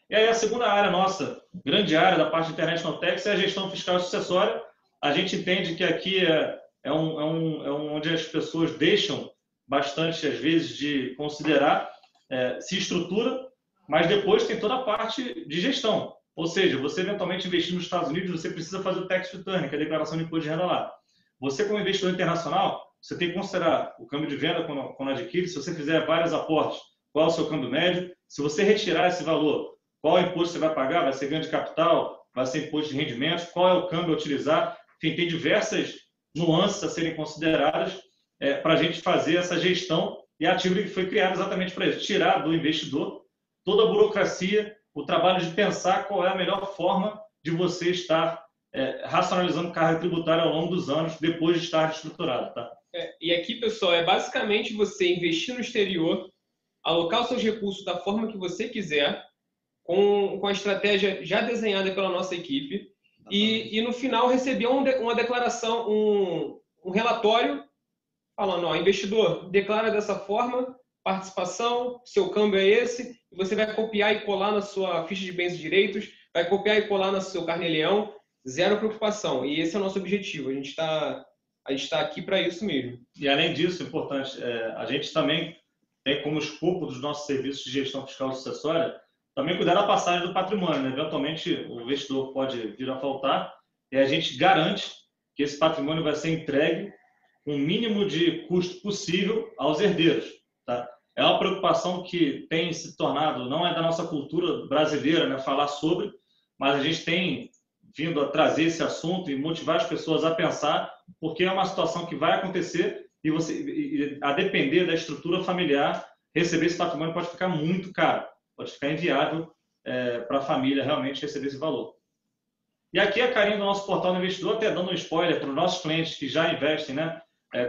E aí a segunda área nossa, grande área da parte de Internet Notex, é a gestão fiscal e sucessória. A gente entende que aqui é onde as pessoas deixam bastante, às vezes, de considerar, se estrutura, mas depois tem toda a parte de gestão. Ou seja, você eventualmente investir nos Estados Unidos, você precisa fazer o tax return, que é a declaração de imposto de renda lá. Você, como investidor internacional, você tem que considerar o câmbio de venda quando adquire. Se você fizer vários aportes, qual é o seu câmbio médio? Se você retirar esse valor, qual é o imposto que você vai pagar? Vai ser ganho de capital? Vai ser imposto de rendimentos? Qual é o câmbio a utilizar? Enfim, tem diversas nuances a serem consideradas para a gente fazer essa gestão. E a Tivoli foi criada exatamente para isso, tirar do investidor toda a burocracia, o trabalho de pensar qual é a melhor forma de você estar racionalizando carga tributária ao longo dos anos, depois de estar estruturado. Tá? E aqui, pessoal, é basicamente você investir no exterior, alocar os seus recursos da forma que você quiser, com a estratégia já desenhada pela nossa equipe, e no final receber uma declaração, um relatório falando: ó, investidor, declara dessa forma, participação, seu câmbio é esse, e você vai copiar e colar na sua ficha de bens e direitos, vai copiar e colar no seu carnê-leão, zero preocupação. E esse é o nosso objetivo. A gente está aqui para isso mesmo. E além disso, importante, a gente também tem como escopo dos nossos serviços de gestão fiscal sucessória também cuidar da passagem do patrimônio. Né? Eventualmente, o investidor pode vir a faltar e a gente garante que esse patrimônio vai ser entregue com o mínimo de custo possível aos herdeiros. Tá? É uma preocupação que tem se tornado, não é da nossa cultura brasileira, né, falar sobre, mas a gente tem vindo a trazer esse assunto e motivar as pessoas a pensar, porque é uma situação que vai acontecer e a depender da estrutura familiar, receber esse patrimônio pode ficar muito caro, pode ficar inviável para a família realmente receber esse valor. E aqui a carinha do nosso portal do investidor, até dando um spoiler para os nossos clientes que já investem, né,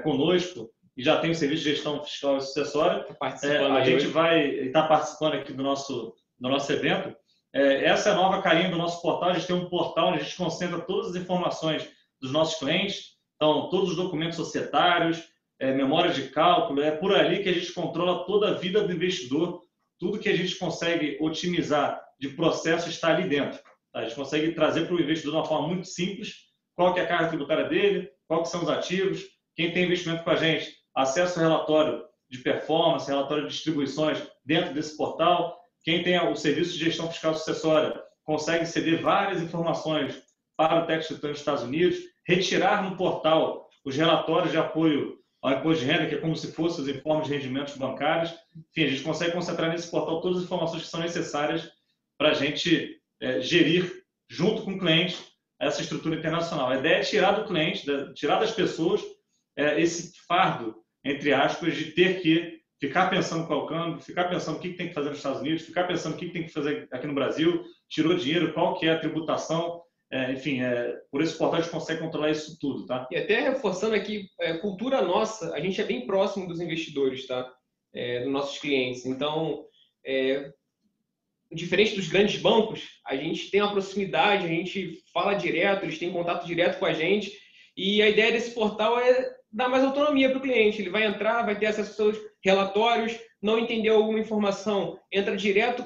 conosco e já tem o serviço de gestão fiscal e sucessória, a gente vai estar participando aqui do nosso evento. Essa é a nova carinha do nosso portal. A gente tem um portal onde a gente concentra todas as informações dos nossos clientes, então todos os documentos societários, memória de cálculo, é por ali que a gente controla toda a vida do investidor, tudo que a gente consegue otimizar de processo está ali dentro. A gente consegue trazer para o investidor de uma forma muito simples qual que é a carga tributária dele, qual que são os ativos, quem tem investimento com a gente, acesso ao relatório de performance, relatório de distribuições dentro desse portal, quem tem o serviço de gestão fiscal sucessória consegue ceder várias informações para o tax return dos Estados Unidos, retirar no portal os relatórios de apoio ao imposto de renda, que é como se fossem os informes de rendimentos bancários. Enfim, a gente consegue concentrar nesse portal todas as informações que são necessárias para a gente gerir, junto com o cliente, essa estrutura internacional. A ideia é tirar do cliente, tirar das pessoas esse fardo, entre aspas, de ter que ficar pensando qual câmbio, ficar pensando o que tem que fazer nos Estados Unidos, ficar pensando o que tem que fazer aqui no Brasil, tirou dinheiro, qual que é a tributação, enfim, por esse portal a gente consegue controlar isso tudo, tá? E até reforçando aqui, cultura nossa, a gente é bem próximo dos investidores, tá? Dos nossos clientes. Então, diferente dos grandes bancos, a gente tem uma proximidade, a gente fala direto, eles têm contato direto com a gente, e a ideia desse portal é dar mais autonomia para o cliente. Ele vai entrar, vai ter acesso aos seus relatórios, não entendeu alguma informação, entra direto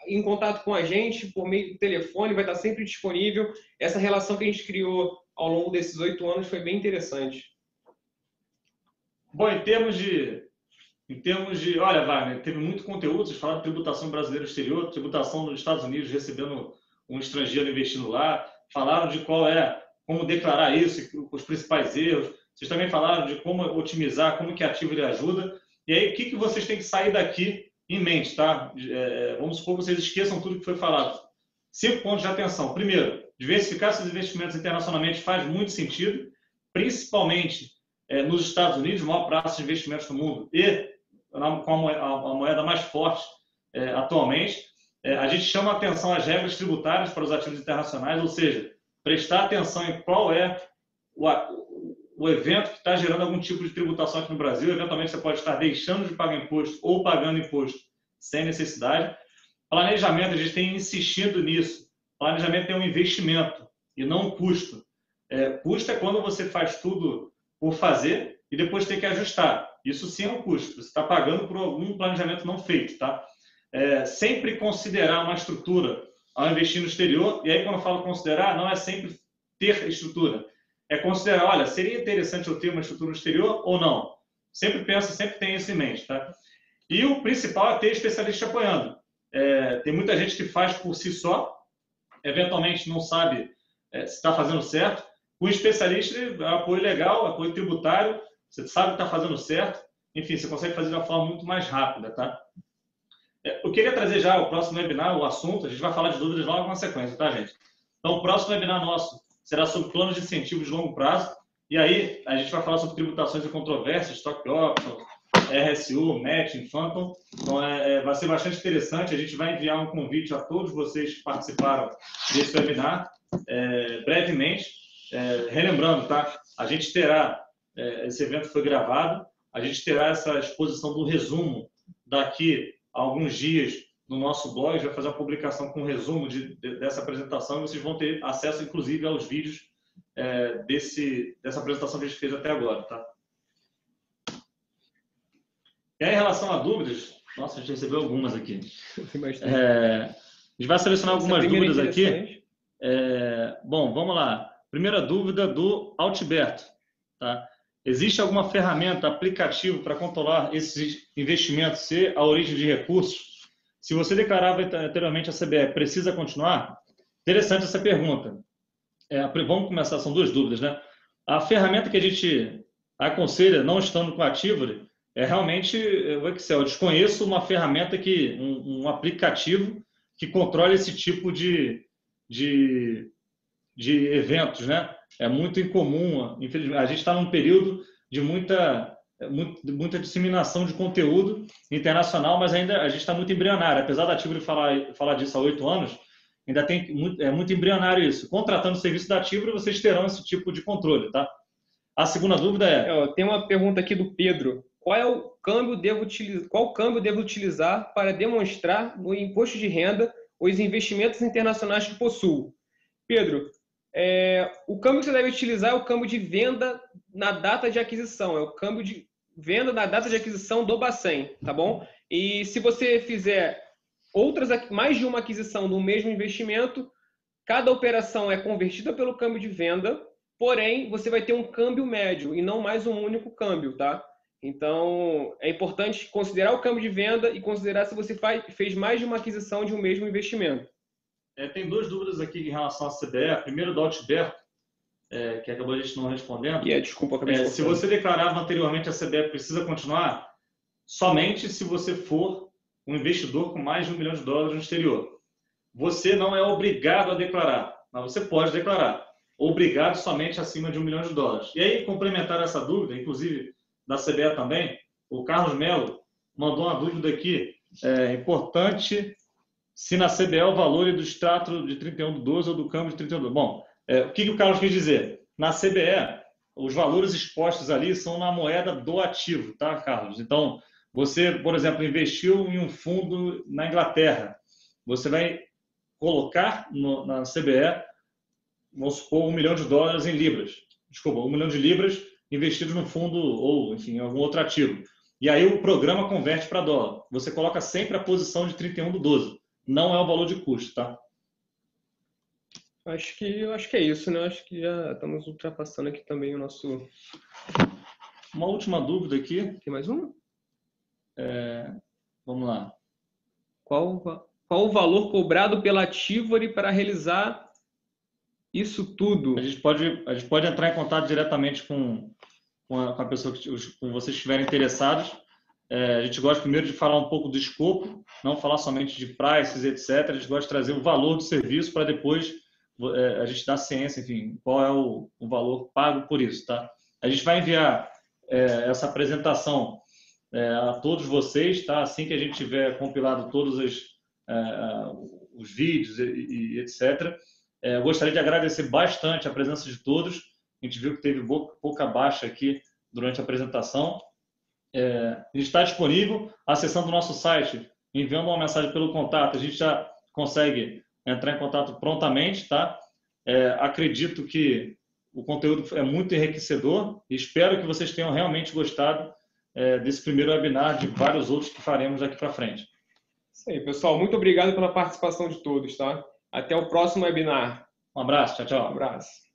em contato com a gente por meio do telefone, vai estar sempre disponível. Essa relação que a gente criou ao longo desses 8 anos foi bem interessante. Bom, em termos de... Olha, Wagner, teve muito conteúdo, vocês falaram de tributação brasileira exterior, tributação nos Estados Unidos recebendo um estrangeiro investindo lá, falaram de como declarar isso, os principais erros, vocês também falaram de como otimizar, como que ativo ele ajuda, e aí o que vocês têm que sair daqui em mente, tá? Vamos supor que vocês esqueçam tudo que foi falado. 5 pontos de atenção. Primeiro, diversificar seus investimentos internacionalmente faz muito sentido, principalmente nos Estados Unidos, o maior prazo de investimentos do mundo, e com a moeda mais forte atualmente. A gente chama atenção às regras tributárias para os ativos internacionais, ou seja, prestar atenção em qual é o evento que está gerando algum tipo de tributação aqui no Brasil. Eventualmente você pode estar deixando de pagar imposto ou pagando imposto sem necessidade. Planejamento, a gente tem insistido nisso. Planejamento é um investimento e não um custo. Custo é quando você faz tudo por fazer e depois tem que ajustar. Isso sim é um custo. Você está pagando por algum planejamento não feito, tá? Sempre considerar uma estrutura ao investir no exterior. E aí, quando eu falo considerar, não é sempre ter estrutura. É considerar, olha, seria interessante eu ter uma estrutura no exterior ou não? Sempre pensa, sempre tem isso em mente, tá? E o principal é ter especialista apoiando. Tem muita gente que faz por si só, eventualmente não sabe se está fazendo certo. O especialista é apoio legal, apoio tributário, você sabe que está fazendo certo, enfim, você consegue fazer de uma forma muito mais rápida, tá? Eu queria trazer já o próximo webinar, o assunto, a gente vai falar de dúvidas logo na sequência, tá, gente? Então, o próximo webinar nosso será sobre planos de incentivos de longo prazo, e aí a gente vai falar sobre tributações e controvérsias, stock option, RSU, matching, phantom. Então, vai ser bastante interessante, a gente vai enviar um convite a todos vocês que participaram desse webinar brevemente. Relembrando, tá? A gente terá, esse evento foi gravado, a gente terá essa exposição do resumo daqui a alguns dias no nosso blog, a gente vai fazer uma publicação com um resumo dessa apresentação e vocês vão ter acesso, inclusive, aos vídeos dessa apresentação que a gente fez até agora, tá? E aí, em relação a dúvidas, nossa, a gente recebeu algumas aqui. A gente vai selecionar algumas dúvidas aqui. Bom, vamos lá. Primeira dúvida do Altiberto. Tá? Existe alguma ferramenta, aplicativo para controlar esses investimentos, ser a origem de recursos? Se você declarava anteriormente a CBE, precisa continuar? Interessante essa pergunta. Vamos começar, são 2 dúvidas, né? A ferramenta que a gente aconselha, não estando com a Ativory, é realmente o Excel. Eu desconheço uma ferramenta um aplicativo que controle esse tipo de de eventos, né? É muito incomum, infelizmente. A gente está num período de muita disseminação de conteúdo internacional, mas ainda a gente está muito embrionário. Apesar da Tivoli falar disso há 8 anos, ainda é muito embrionário isso. Contratando o serviço da Tivoli, vocês terão esse tipo de controle, tá? A segunda dúvida é... Tem uma pergunta aqui do Pedro. Qual câmbio devo utilizar para demonstrar no imposto de renda os investimentos internacionais que possuo? Pedro, o câmbio que você deve utilizar é o câmbio de venda na data de aquisição. É o câmbio de venda na data de aquisição do Bacen, tá bom? E se você fizer mais de uma aquisição do mesmo investimento, cada operação é convertida pelo câmbio de venda, porém, você vai ter um câmbio médio e não mais um único câmbio, tá? Então, é importante considerar o câmbio de venda e considerar se você fez mais de uma aquisição de um mesmo investimento. Tem 2 dúvidas aqui em relação à CBE. Primeiro, do Alberto, que acabou a gente não respondendo. Desculpa, acabei de se você declarava anteriormente a CBE, precisa continuar somente se você for um investidor com mais de $1 milhão no exterior. Você não é obrigado a declarar, mas você pode declarar. Obrigado somente acima de $1 milhão. E aí, complementar essa dúvida, inclusive da CBE também, o Carlos Melo mandou uma dúvida aqui. É importante se na CBE o valor é do extrato de 31/12 ou do câmbio de 31/12. Bom, o que o Carlos quis dizer? Na CBE, os valores expostos ali são na moeda do ativo, tá, Carlos? Então, você, por exemplo, investiu em um fundo na Inglaterra. Você vai colocar na CBE, vamos supor, $1 milhão em libras. Desculpa, $1 milhão investidos no fundo ou, enfim, em algum outro ativo. E aí o programa converte para dólar. Você coloca sempre a posição de 31/12. Não é o valor de custo, tá? Acho que é isso, né? Acho que já estamos ultrapassando aqui também o nosso... Uma última dúvida aqui. Tem mais uma? Vamos lá. Qual o valor cobrado pela Tivoli para realizar isso tudo? A gente pode entrar em contato diretamente com a pessoa com vocês estiverem interessados. A gente gosta primeiro de falar um pouco do escopo, não falar somente de prices, etc. A gente gosta de trazer o valor do serviço para depois a gente dar ciência, enfim, qual é o valor pago por isso, tá? A gente vai enviar essa apresentação a todos vocês, tá? Assim que a gente tiver compilado todos os vídeos e etc. Eu gostaria de agradecer bastante a presença de todos. A gente viu que teve pouca baixa aqui durante a apresentação. A gente está disponível acessando o nosso site, enviando uma mensagem pelo contato. A gente já consegue entrar em contato prontamente, tá? Acredito que o conteúdo é muito enriquecedor e espero que vocês tenham realmente gostado desse primeiro webinar, de vários outros que faremos daqui para frente. Isso aí, pessoal. Muito obrigado pela participação de todos, tá? Até o próximo webinar. Um abraço. Tchau, tchau. Um abraço.